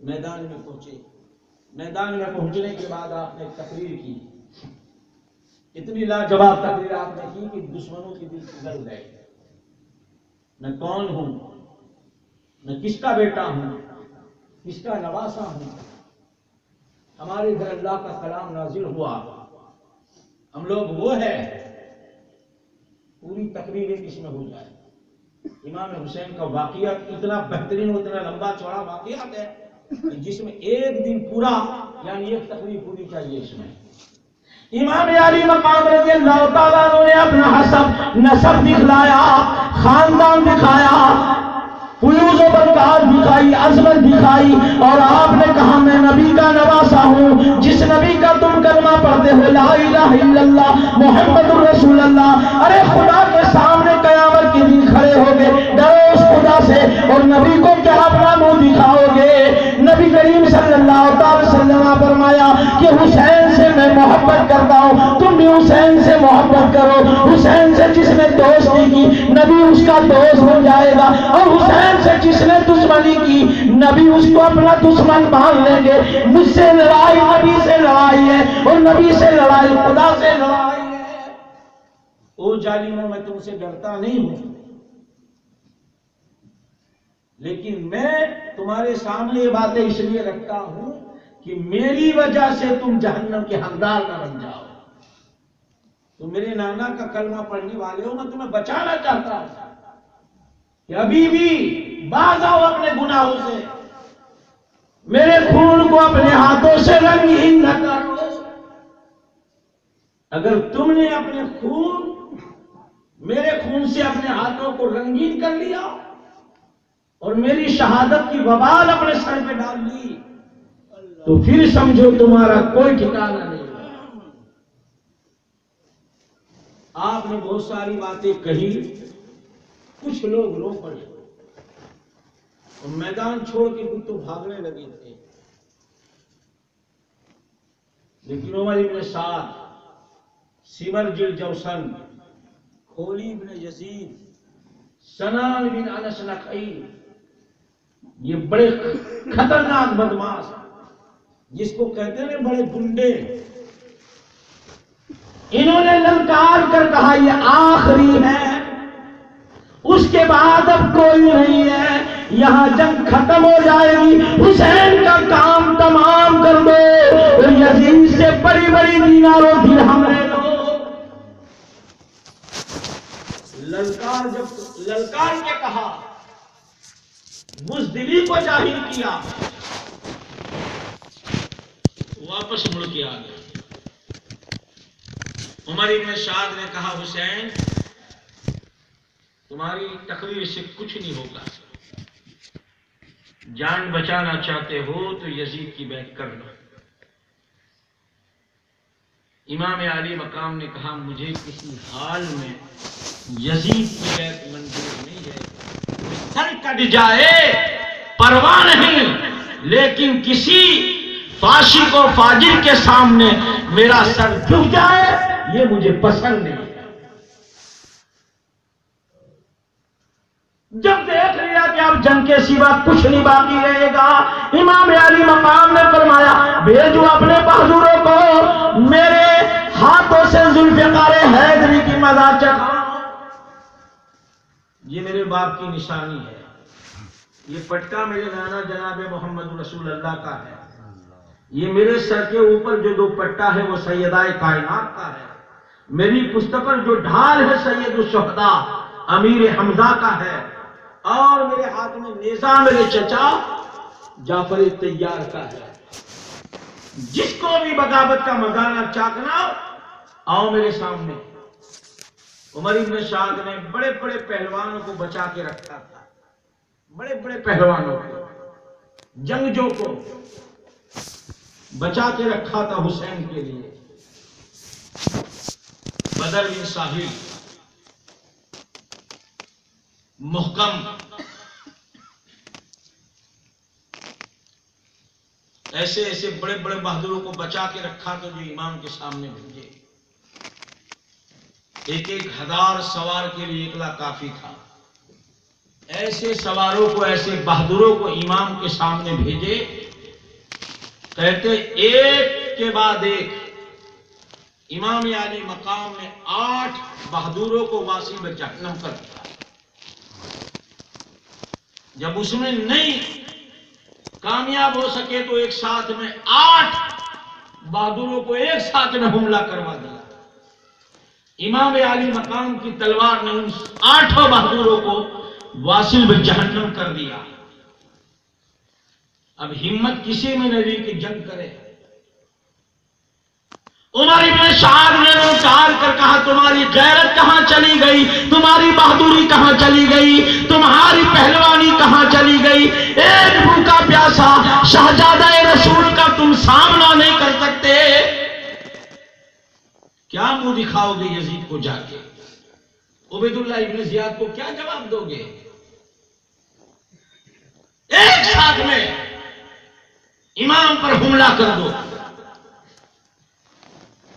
Speaker 1: میدان میں پہنچے. میدان میں پہنچنے کے بعد آپ نے تقریر کی، اتنی لاجواب تقریر آپ نے کی کہ دشمنوں کے دل پگھل گئے. میں کون ہوں؟ میں کس کا بیٹا ہوں؟ کس کا نواسا ہوں؟ ہمارے گھر اللہ کا کلام نازل ہوا، ہم لوگ وہ ہے. پوری تقریر ایک اس میں ہو جائے. امام حسین کا واقعہ اتنا بہترین اتنا لمبا چوڑا واقعہ ہے جس میں ایک دن پورا یعنی ایک تقریر پوری چاہیے. اس میں امام علی مقام رضی اللہ تعالیٰ عنہ نے اپنا حسب نسب دکھلایا، خاندان دکھایا، فیوز و برکات دکھائی، عظمت دکھائی، اور آپ نے کہا میں نبی کا نواسا ہوں. جس نبی کا تم کلمہ پڑھتے ہو لا الہ الا اللہ محمد الرسول اللہ، ارے خدا کے سامنے قیامت کے دن کھڑے ہو گے، ڈرو اس خدا سے. اور نبی کو کیا اپنا منہ دکھاؤ گے؟ نبی کریم صلی اللہ علیہ وسلم نے فرمایا کہ حسین سے میں محبت کرتا ہوں، تم بھی حسین سے محبت کرو. حسین سے جس نے دوستی کی نبی اس کا دوست بن جائے گا، اور حسین سے جس نے دشمنی کی نبی اس کو اپنا دشمن مان لیں گے. مجھ سے لڑائی نبی سے لڑائی ہے، اور نبی سے لڑائی خدا سے لڑائی ہے. او ظالموں میں تم سے ڈرتا نہیں ہوں، لیکن میں تمہارے سامنے یہ باتیں اس لیے رکھتا ہوں کہ میری وجہ سے تم جہنم کے حقدار نہ بن جاؤ. تم میرے نانا کا کلمہ پڑھنے والے ہو، میں تمہیں بچانا چاہتا ہوں کہ ابھی بھی باز آؤ اپنے گناہوں سے، میرے خون کو اپنے ہاتھوں سے رنگین نہ کرو. اگر تم نے اپنے خون میرے خون سے اپنے ہاتھوں کو رنگین کر لیا اور میری شہادت کی وبال اپنے سر پہ ڈال دی تو پھر سمجھو تمہارا کوئی ٹھکانہ نہیں. آپ نے بہت ساری باتیں کہی، کچھ لوگ رو پڑے اور میدان چھوڑ کے تو بھاگنے لگے تھے. لیکن عمر ابن سعد، سمرج الجوسن، خولی بن یزید، سنان بن انس نخعی، یہ بڑے خطرناک بدماش جس کو کہتے ہیں بڑے گنڈے، انہوں نے للکار کر کہا یہ آخری ہے، اس کے بعد اب کوئی نہیں ہے، یہاں جنگ ختم ہو جائے گی، حسین کا کام تمام کر دو اور یزید سے بڑی بڑی دینار و درہم لے لو. جب للکار کے کہا، بزدلی کو ظاہر کیا، واپس مڑ کے آ گئے. عمر ابن سعد نے کہا حسین تمہاری تقریر سے کچھ نہیں ہوگا، جان بچانا چاہتے ہو تو یزید کی بیعت کر لو. امام علی مقام نے کہا مجھے کسی حال میں یزید کی بیعت منظور نہیں ہے، سر کٹ جائے پرواہ نہیں، لیکن کسی فاسق و فاجر کے سامنے میرا سر جھک جائے یہ مجھے پسند نہیں. جب دیکھ لیا کہ اب جنگ کے سوا کچھ نہیں باقی رہے گا، امام علی مقام نے فرمایا بھیجو اپنے بہادروں کو، میرے ہاتھوں سے ذوالفقار حیدری کی مزار چکھاؤ. یہ میرے باپ کی نشانی ہے، یہ پٹکا میرے نانا جناب محمد رسول اللہ کا ہے، یہ میرے سر کے اوپر جو دوپٹہ ہے وہ سیدہ کائنات کا ہے، میری پشت پر جو ڈھال ہے سید الشہداء امیر حمزہ کا ہے، اور میرے ہاتھ میں نیزہ میرے چچا جعفر طیار کا ہے. جس کو بھی بغاوت کا مزانا چاکنا آؤ میرے سامنے. عمر ابن سعد نے بڑے بڑے پہلوانوں کو بچا کے رکھا تھا، بڑے بڑے پہلوانوں کو، جنگجوں کو بچا کے رکھا تھا حسین کے لیے. بدر بن ساحل محکم، ایسے ایسے بڑے بڑے بہادروں کو بچا کے رکھا تو جو امام کے سامنے بھیجے. ایک ایک ہزار سوار کے لیے اکلا کافی تھا. ایسے سواروں کو، ایسے بہادروں کو امام کے سامنے بھیجے، کہتے ایک کے بعد ایک. امام علی مقام نے 8 بہادروں کو واصل جہنم کر دیا. جب اس میں نہیں کامیاب ہو سکے تو ایک ساتھ میں 8 بہادروں کو ایک ساتھ میں حملہ کروا دیا. امام عالی مقام کی تلوار نے ان 8 بہادروں کو واصل بجہنم کر دیا۔ اب ہمت کسی میں نہیں کہ جنگ کرے۔ عمر ابن سعد نے انکار کر کہا تمہاری غیرت کہاں چلی گئی، تمہاری بہادری کہاں چلی گئی، تمہاری پہلوانی کہاں چلی گئی؟ ایک بھوکا پیاسا شہزادہ رسول کا تم سامنا نہیں کر سکتے، کیا منہ دکھاؤ گے یزید کو جا کے؟ عبید اللہ ابن زیاد کو کیا جواب دو گے؟ ایک ساتھ میں امام پر حملہ کر دو۔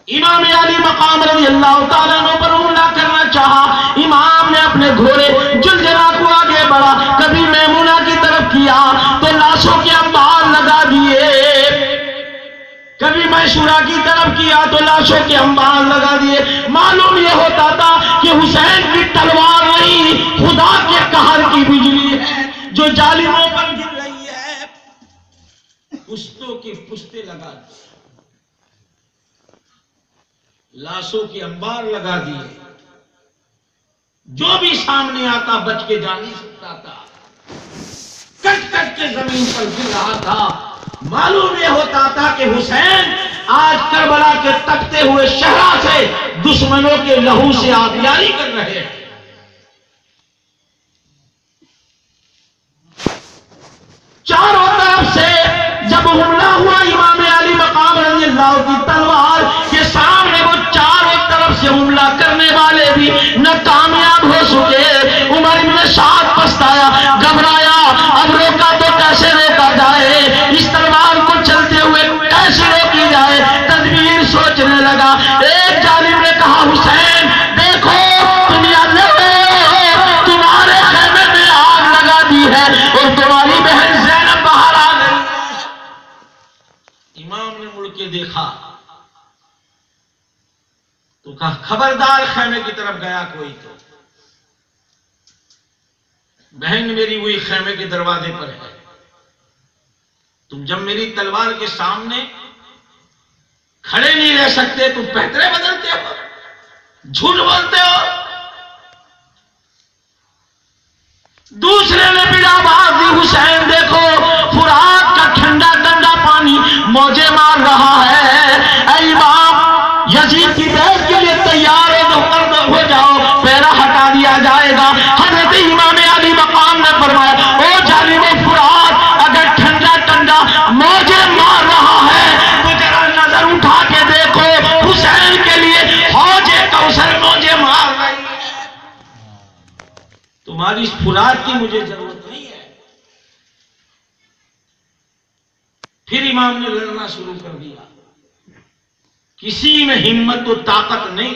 Speaker 1: امام علی مقام رضی اللہ تعالیٰ عنہ پر حملہ کرنا چاہا، امام نے اپنے گھوڑے جلجلا کو آگے بڑھا، کبھی میمونہ کی طرف کیا تو لاشوں کے انبار لگا دیے، کبھی میسورہ کی طرف کیا تو لاشوں کے انبار لگا دیے۔ معلوم یہ ہوتا تھا کہ حسین کی تلوار نہیں، خدا کے قہر کی بجلی ہے جو ظالموں پر گر رہی ہے، پشتوں کی پشتے لگا دی، لاشوں کے انبار لگا دیے، جو بھی سامنے آتا بچ کے جا نہیں سکتا تھا، کٹ کٹ کے زمین پر گر رہا تھا۔ معلوم یہ ہوتا تھا کہ حسین آج کربلا کے تکتے ہوئے شہرا سے دشمنوں کے لہو سے آبیاری کر رہے ہیں۔ چاروں طرف سے جب حملہ ہوا امام علی مقام رضی اللہ کی تلوار کے سامنے، وہ چاروں طرف سے حملہ کرنے والے بھی ناکامیاب ہو چکے۔ عمر ابن سعد پچھتایا، گھبرایا، اب روکا تو کیسے روکا جائے، اس تلوار کو چلتے ہوئے کیسے روکی جائے، تدبیر سوچنے لگا۔ ایک جانب نے کہا حسین دیکھو تم اللہ تمہارے خیمے میں آگ لگا دی ہے اور تمہاری بہن زینب باہر آ گئی۔ امام نے مڑ کے دیکھا تو کہا خبردار خیمے کی طرف گیا کوئی تو بہن میری وہی خیمے کے دروازے پر ہے، تم جب میری تلوار کے سامنے کھڑے نہیں رہ سکتے تم پہترے بدلتے ہو، جھوٹ بولتے ہو۔ دوسرے نے بھی آواز دی حسین دیکھو فرات کا ٹھنڈا ٹھنڈا پانی موجے مار رہا ہے، اے امام یزید کی بحث کے لیے تیار ہو جاؤ، پیرا ہٹا دیا جائے گا۔ حضرت امام علی مقام نے فرمایا او جانب فرات اگر ٹھنڈا ٹھنڈا موجے مار رہا ہے تو ذرا نظر اٹھا کے دیکھو حسین کے لیے حوض کوثر موجے مار رہی ہے، تمہاری اس فرات کی مجھے ضرورت نہیں ہے۔ پھر امام نے لڑنا شروع کر دیا، کسی میں ہمت و طاقت نہیں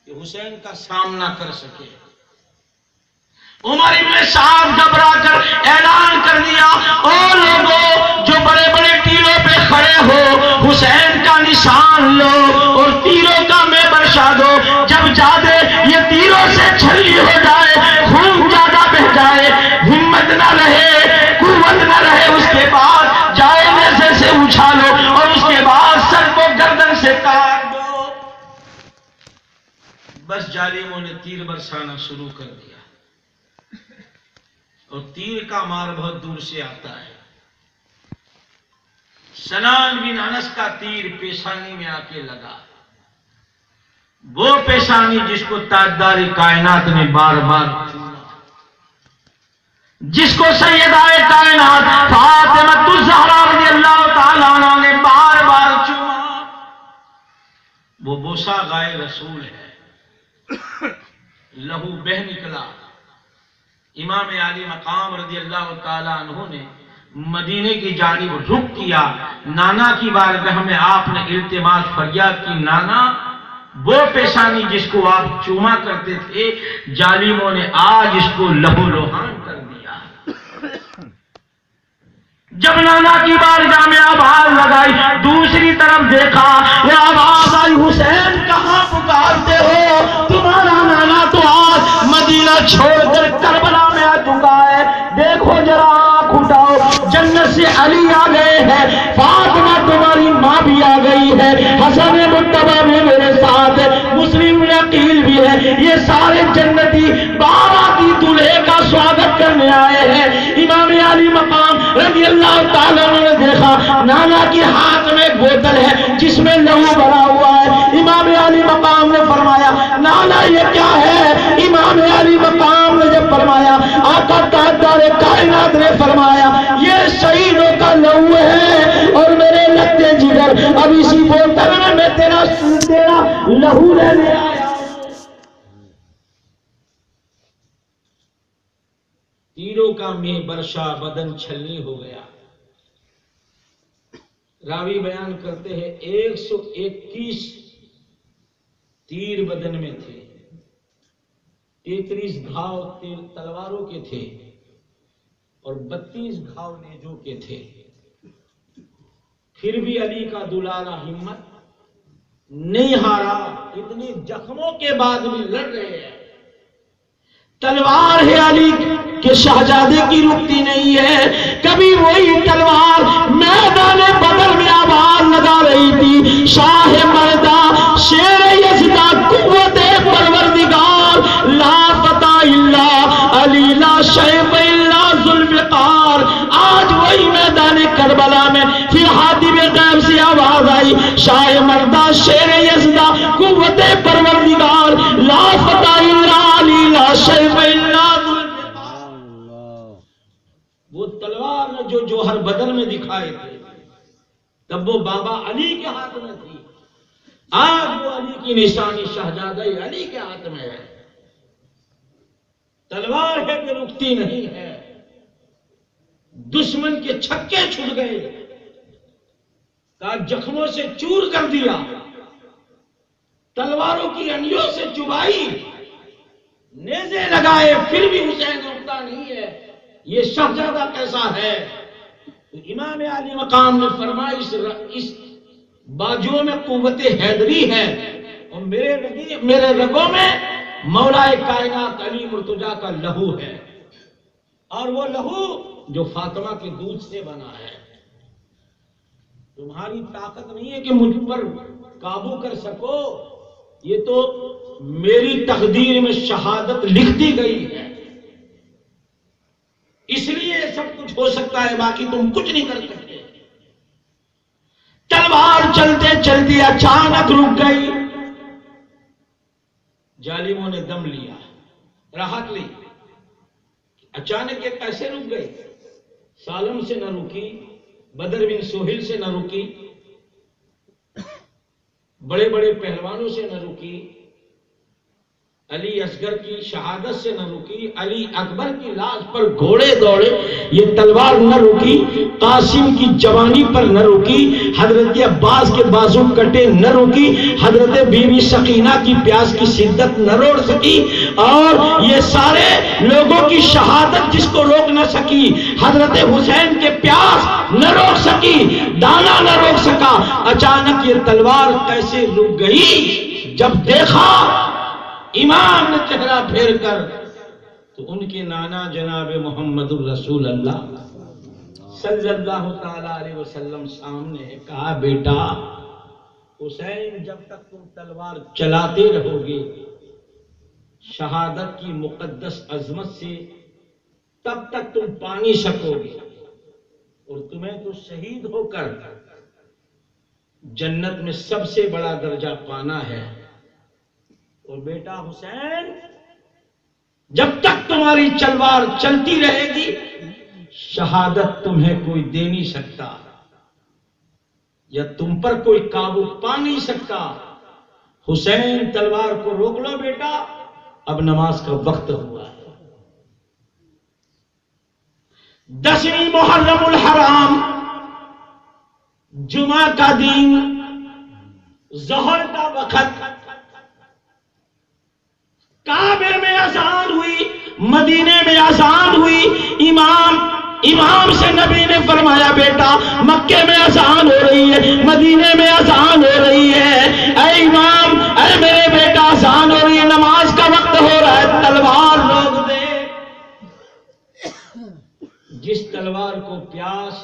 Speaker 1: کہ حسین کا سامنا کر سکے۔ عمر ابن سعد گھبرا کر اعلان کر دیا او لوگوں جو بڑے بڑے ٹیلوں پہ کھڑے ہو حسین کا نشان لو اور تیروں کا میں برسا دو، جب زیادہ یہ تیروں سے چھلی ہو جائے، خون زیادہ بہ جائے، ہمت نہ رہے، قوت نہ رہے، اس کے بعد جائے نیزے سے اچھالو اور اس کے بعد سر کو گردن سے کاٹ دو۔ بس ظالموں نے تیر برسانا شروع کر دیا اور تیر کا مار بہت دور سے آتا ہے۔ سنان بن انس کا تیر پیشانی میں آ کے لگا، وہ پیشانی جس کو تاجدار کائنات نے بار بار چوما، جس کو سیدہ کائنات فاطمہ الزہرا رضی اللہ تعالیٰ عنہ نے بار بار چوما، وہ بوسہ گائے رسول ہے، لہو بہ نکلا۔ امام علی مقام رضی اللہ تعالیٰ عنہ نے مدینے کی جانب رخ کیا، نانا کی بارگاہ میں آپ نے التماس فریاد کی، نانا وہ پیشانی جس کو آپ چوما کرتے تھے ظالموں نے آج اس کو لہو لوہان کر دیا۔ جب نانا کی بارگاہ میں آواز لگائی، دوسری طرف دیکھا، وہ آواز آئی حسین کہاں پکارتے ہو، تمہارا نانا تو آج مدینہ چھوڑ کر کربلا میں آ چکا ہے، دیکھو ذرا آنکھ اٹھاؤ، جنت سے علی آ گئے ہیں، فاطمہ تمہاری ماں بھی آ گئی ہے، حسن مجتبی بھی میرے ساتھ ہے، مسلم ہوئی ہے. یہ سارے جنتی باراتی دلہے کا سواگت کرنے آئے ہیں. امام علی مقام رضی اللہ تعالیٰ نے دیکھا نانا کے ہاتھ میں ایک بوتل ہے جس میں لہو بھرا ہوا ہے. امام علی مقام نے فرمایا نانا یہ کیا ہے؟ امام علی مقام نے جب فرمایا آقا تاجدار کائنات نے فرمایا یہ شہیدوں کا لہو ہے اور میرے لگتے جگر اب اسی بوتل میں تیرا لہو لینے آیا. تیروں کا میں برشا بدن چھلنی ہو گیا. راوی بیان کرتے ہیں 121 تیر بدن میں تھے، 33 گھاؤ تلواروں کے تھے اور 32 گھاؤ نیزوں کے تھے. پھر بھی علی کا دلارا ہمت نہیں ہارا. اتنے زخموں کے بعد بھی لڑ رہے ہیں. تلوار ہے علی کے شہزادے کی رکتی نہیں ہے. کبھی وہی تلوار میدان بدر میں آواز لگا رہی تھی شاہ مردہ شیر یزدہ قوت پروردگار لا فتح الا علی لا شیب الا ذوالفقار. آج وہی میدان کربلا میں پھر حاتم غیب سے آواز آئی شاہ مردہ شیر یزدہ قوت پروردگار لا فتح الا علی لا شیب الا ذوالفقار. وہ تلوار نے جو جوہر بدن میں دکھائے تھے تب وہ بابا علی کے ہاتھ میں تھی. آج وہ علی کی نشانی شہزادہ علی کے ہاتھ میں ہے. تلوار ہے کہ رکتی نہیں ہے. دشمن کے چھکے چھٹ گئے کا زخموں سے چور کر دیا. تلواروں کی انیوں سے چبائی نیزے لگائے پھر بھی حسین رکتا نہیں ہے. یہ شہزادہ کیسا ہے؟ تو امام علی مقام نے فرمایا اس باجوں میں قوت حیدری ہے اور میرے رگوں میں مولا کائنات علی مرتضیٰ کا لہو ہے اور وہ لہو جو فاطمہ کے دودھ سے بنا ہے. تمہاری طاقت نہیں ہے کہ مجھ پر قابو کر سکو. یہ تو میری تقدیر میں شہادت لکھ دی گئی ہے اس لیے سب کچھ ہو سکتا ہے باقی تم کچھ نہیں کر سکتے. تلوار چلتے چلتے اچانک رک گئی. ظالموں نے دم لیا راحت لی. اچانک یہ کیسے رک گئی؟ سالم سے نہ رکی، بدر بن سہیل سے نہ رکی، بڑے بڑے پہلوانوں سے نہ رکی، علی اصغر کی شہادت سے نہ رکی، علی اکبر کی لاش پر گھوڑے دوڑے یہ تلوار نہ رکی، قاسم کی جوانی پر نہ رکی، حضرت عباس کے بازو کٹے نہ رکی، حضرت بی بی سکینہ کی پیاس کی شدت نہ روک سکی اور یہ سارے لوگوں کی شہادت جس کو روک نہ سکی، حضرت حسین کے پیاس نہ روک سکی، دانا نہ روک سکا. اچانک یہ تلوار کیسے رک گئی؟ جب دیکھا امام نے چہرہ پھیر کر تو ان کے نانا جناب محمد الرسول اللہ صلی اللہ تعالی علیہ وسلم سامنے کہا بیٹا حسین جب تک تم تلوار چلاتے رہو گے شہادت کی مقدس عظمت سے تب تک تم پا نہیں سکو گے اور تمہیں تو شہید ہو کر جنت میں سب سے بڑا درجہ پانا ہے. اور بیٹا حسین جب تک تمہاری تلوار چلتی رہے گی شہادت تمہیں کوئی دے نہیں سکتا یا تم پر کوئی قابو پا نہیں سکتا. حسین تلوار کو روک لو بیٹا اب نماز کا وقت ہوا ہے. 10ویں محرم الحرام جمعہ کا دن ظہر کا وقت کعبے میں اذان ہوئی، مدینے میں اذان ہوئی. امام سے نبی نے فرمایا بیٹا مکے میں اذان ہو رہی ہے، مدینے میں اذان ہو رہی ہے. اے امام اے میرے بیٹا اذان ہو رہی ہے، نماز کا وقت ہو رہا ہے، تلوار روک دے. جس تلوار کو پیاس،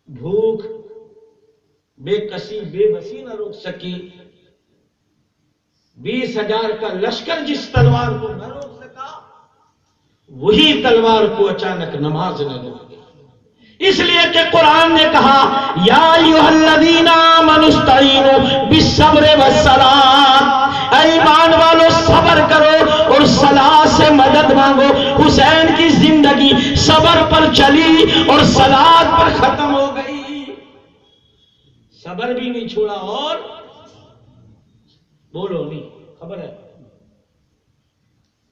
Speaker 1: بھوک، بے کسی، بے بسی نہ روک سکی 20,000 کا لشکر جس تلوار کو نہ روک سکا، وہی تلوار کو اچانک نماز نے روک دیا۔ اس لیے کہ قرآن نے کہا یا ایھا الذین آمنوا استعینوا بالصبر والصلاۃ، اے ایمان والو صبر کرو اور صلاۃ سے مدد مانگو۔ حسین کی زندگی صبر پر چلی اور صلاۃ پر ختم ہو گئی، صبر بھی نہیں چھوڑا اور بولو نہیں، خبر ہے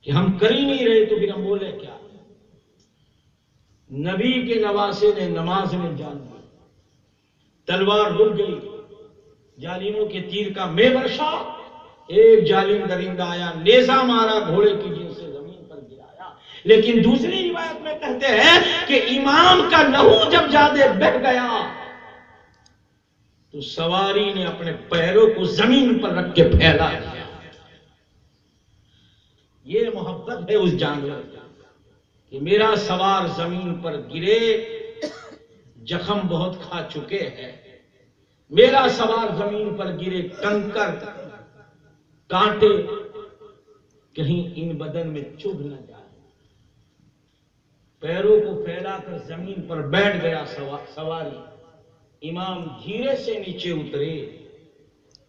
Speaker 1: کہ ہم کر ہی نہیں رہے تو پھر ہم بولے کیا؟ نبی کے نواسے نے نماز میں جان دی، تلوار رک گئی، ظالموں کے تیر کا میں برشا، ایک ظالم درندہ آیا، نیزہ مارا گھوڑے کی جن سے زمین پر گرایا۔ لیکن دوسری روایت میں کہتے ہیں کہ امام کا لہو جب زیادہ بہہ گیا تو سواری نے اپنے پیروں کو زمین پر رکھ کے پھیلا دیا۔ یہ محبت ہے اس جانور کا کہ میرا سوار زمین پر گرے، زخم بہت کھا چکے ہیں، میرا سوار زمین پر گرے، کنکر کانٹے کہیں ان بدن میں چبھ نہ جائے، پیروں کو پھیلا کر زمین پر بیٹھ گیا سواری۔ امام دھیرے سے نیچے اترے،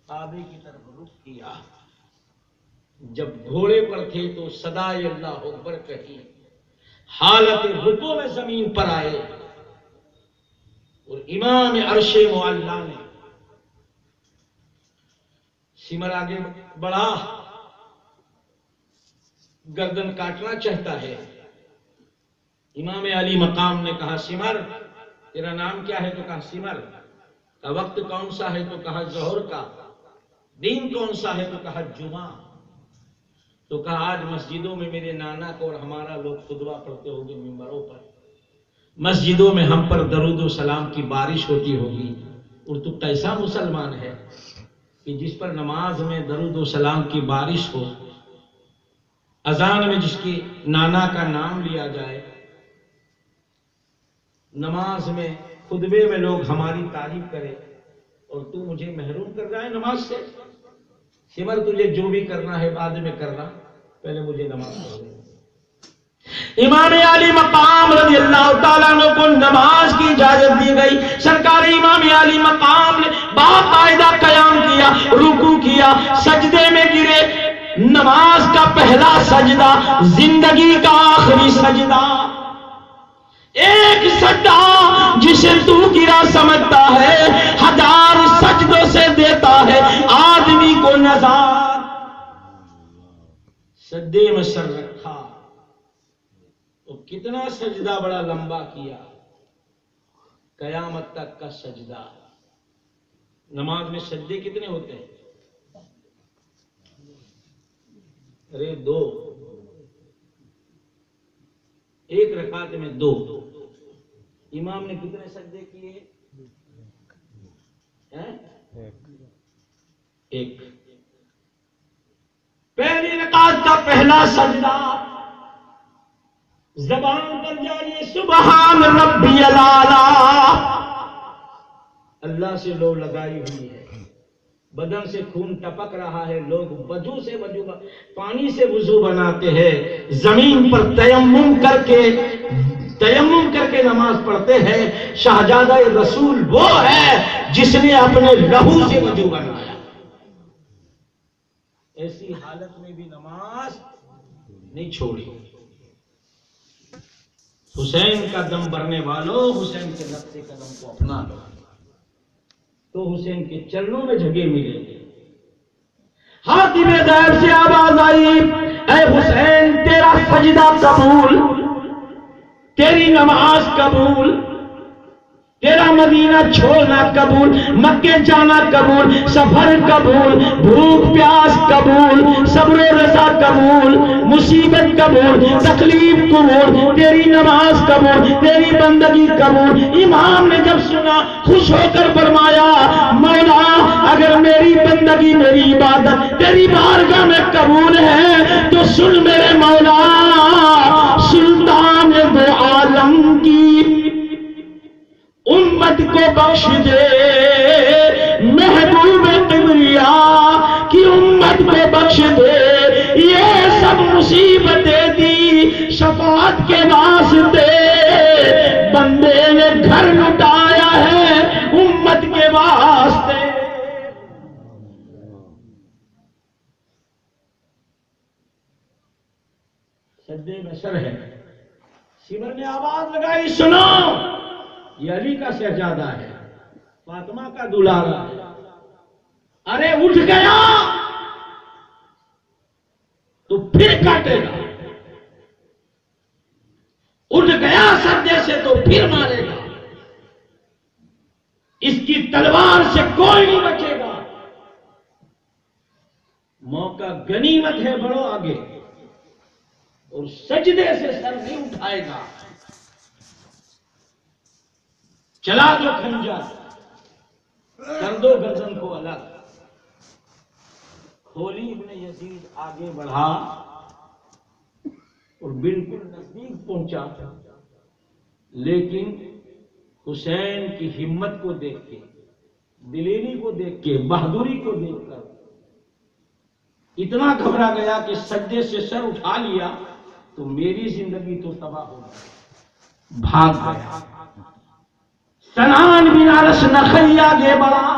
Speaker 1: کعبے کی طرف رخ کیا، جب گھوڑے پر تھے تو صدائے اللہ اکبر کہی، حالت رکوع میں زمین پر آئے اور امام عرش معلیٰ نے سمر آگے بڑھا، گردن کاٹنا چاہتا ہے۔ امام علی مقام نے کہا سمر تیرا نام کیا ہے؟ تو کہا سمر۔ کا وقت کون سا ہے؟ تو کہا ظہر کا۔ دین کون سا ہے؟ تو کہا جمعہ۔ تو کہا آج مسجدوں میں میرے نانا کو اور ہمارا لوگ خطبہ پڑھتے ہوگے ممبروں پر، مسجدوں میں ہم پر درود و سلام کی بارش ہوتی ہوگی، اور تو کیسا مسلمان ہے کہ جس پر نماز میں درود و سلام کی بارش ہو، اذان میں جس کی نانا کا نام لیا جائے، نماز میں خطبے میں لوگ ہماری تعریف کرے، اور تو مجھے محروم کر رہا ہے نماز سے؟ سمر تجھے جو بھی کرنا ہے بعد میں کرنا، پہلے مجھے نماز پڑھنے دے۔ امام علی مقام رضی اللہ تعالیٰ عنہ کو نماز کی اجازت دی گئی۔ سرکار امام علی مقام نے باقاعدہ قیام کیا، رکوع کیا، سجدے میں گرے۔ نماز کا پہلا سجدہ، زندگی کا آخری سجدہ، ایک سجدہ جسے تو گرا سمجھتا ہے 1000 سجدوں سے دیتا ہے آدمی کو نجات۔ سجدے میں سر رکھا تو کتنا سجدہ بڑا لمبا کیا، قیامت تک کا سجدہ۔ نماز میں سجدے کتنے ہوتے ہیں؟ ارے 2، ایک رکعت میں 2۔ امام نے کتنے سجدے کیے؟ 1۔ پہلی رکعت کا پہلا سجدہ، زبان پر جاری سبحان ربی الاعلی، اللہ سے لو لگائی ہوئی ہے، بدن سے خون ٹپک رہا ہے، لوگ پانی سے وضو بناتے ہیں، زمین پر تیمم کر کے نماز پڑھتے ہیں۔ شہزادہ رسول وہ ہے جس نے اپنے لہو سے وضو بنایا۔ ایسی حالت میں بھی نماز نہیں چھوڑی۔ حسین کا دم بھرنے والوں، حسین کے نقش قدم کو اپنا لو تو حسین کے چرنوں میں جگہ ملے گی۔ حاتم غیب سے آواز آئی، اے حسین تیرا سجدہ قبول، تیری نماز قبول، تیرا مدینہ چھوڑنا قبول، مکے جانا قبول، سفر قبول، بھوک پیاس قبول، صبر و رضا قبول، مصیبت قبول، تکلیف قبول، تیری نماز قبول، تیری بندگی قبول۔ امام نے جب سنا خوش ہو کر فرمایا، مولا اگر میری بندگی میری عبادت تیری بارگاہ میں قبول ہے تو سن میرے مولا، سلطان دو عالم کی امت کو بخش دے، محبوب کبریا کی امت کو بخش مصیبتیں دی شفاعت کے واسطے، بندے نے گھر لٹایا ہے امت کے واسطے۔ سجدے میں سر ہے، سمر نے آواز لگائی، سنو یہ علی کا شہزادہ ہے، فاطمہ کا دلارا ہے۔ ارے اٹھ گیا تو پھر کاٹے گا، اٹھ گیا سجدے سے تو پھر مارے گا، اس کی تلوار سے کوئی نہیں بچے گا۔ موقع غنیمت ہے، بڑھو آگے، اور سجدے سے سر نہیں اٹھائے گا۔ چلا دو خنجر، کر دو گردن کو الگ۔ کھولی ابن یزید آگے بڑھا اور بالکل نزدیک پہنچا، لیکن حسین کی ہمت کو دیکھ کے، دلیری کو دیکھ کے، بہادری کو دیکھ کر اتنا گھبرا گیا کہ سجدے سے سر اٹھا لیا تو میری زندگی تو تباہ ہو گئی، بھاگ گیا۔ سنان بن انس نخعی آگے بڑھا،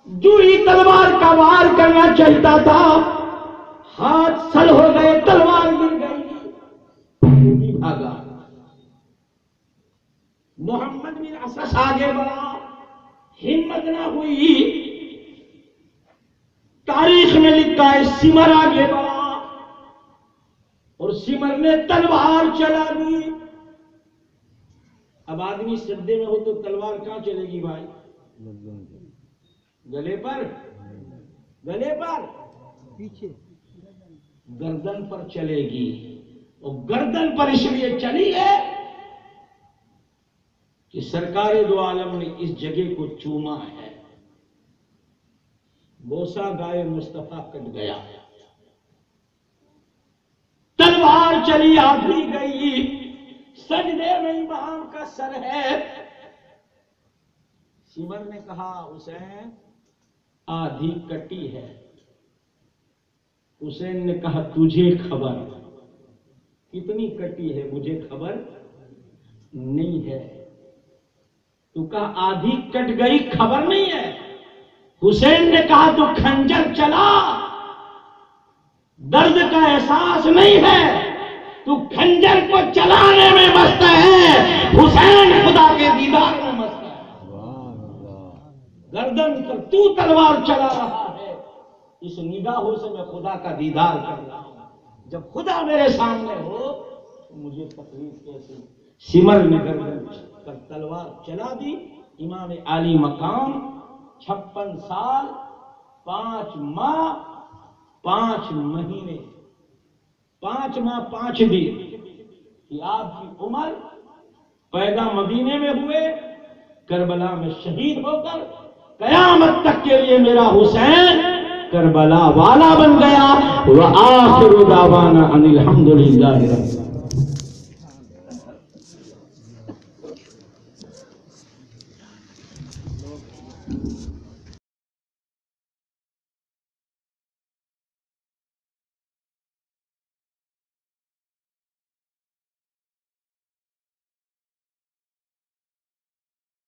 Speaker 1: جو ہی تلوار کا وار کرنا چاہتا تھا، ہاتھ سل ہو گئے، تلوار گر گئی، بھاگا۔ محمد بن اسس آگے بڑھا، ہمت نہ ہوئی، تاریخ میں لکھا ہے سمر آگے بڑھا اور سمر نے تلوار چلا دی۔ اب آدمی سجدے میں ہو تو تلوار کہاں چلے گی بھائی؟ گلے پر، گلے پر، پیچھے گردن پر چلے گی، اور گردن پر اس لیے چلی ہے کہ سرکار دو عالم نے اس جگہ کو چوما ہے۔ بوسا گائے مصطفیٰ کٹ گیا، تلوار چلی آدھی گئی، سجدے میں امام کا سر ہے۔ سمر نے کہا حسین آدھی کٹی ہے۔ حسین نے کہا تجھے خبر، کتنی کٹی ہے مجھے خبر نہیں ہے۔ تو کہا آدھی کٹ گئی خبر نہیں ہے۔ حسین نے کہا تو خنجر چلا، درد کا احساس نہیں ہے، تو خنجر کو چلانے میں مست ہے، حسین خدا کے دیدار میں مست ہے۔ گردن پر تو تلوار چلا رہا ہے، اس نگاہوں سے میں خدا کا دیدار کر رہا ہوں، جب خدا میرے سامنے ہو تو مجھے تکلیف کیسی؟ سمر نے گردن پر تلوار چلا دی۔ امام عالی مقام 56 سال 5 ماہ 5 مہینے 5 ماہ 5 دن کہ آپ کی عمر، پیدا مدینے میں ہوئے، کربلا میں شہید ہو کر قیامت تک کے لیے میرا حسین کربلا والا بن گیا۔ وآخر دعوانا ان الحمدللہ رب العالمین۔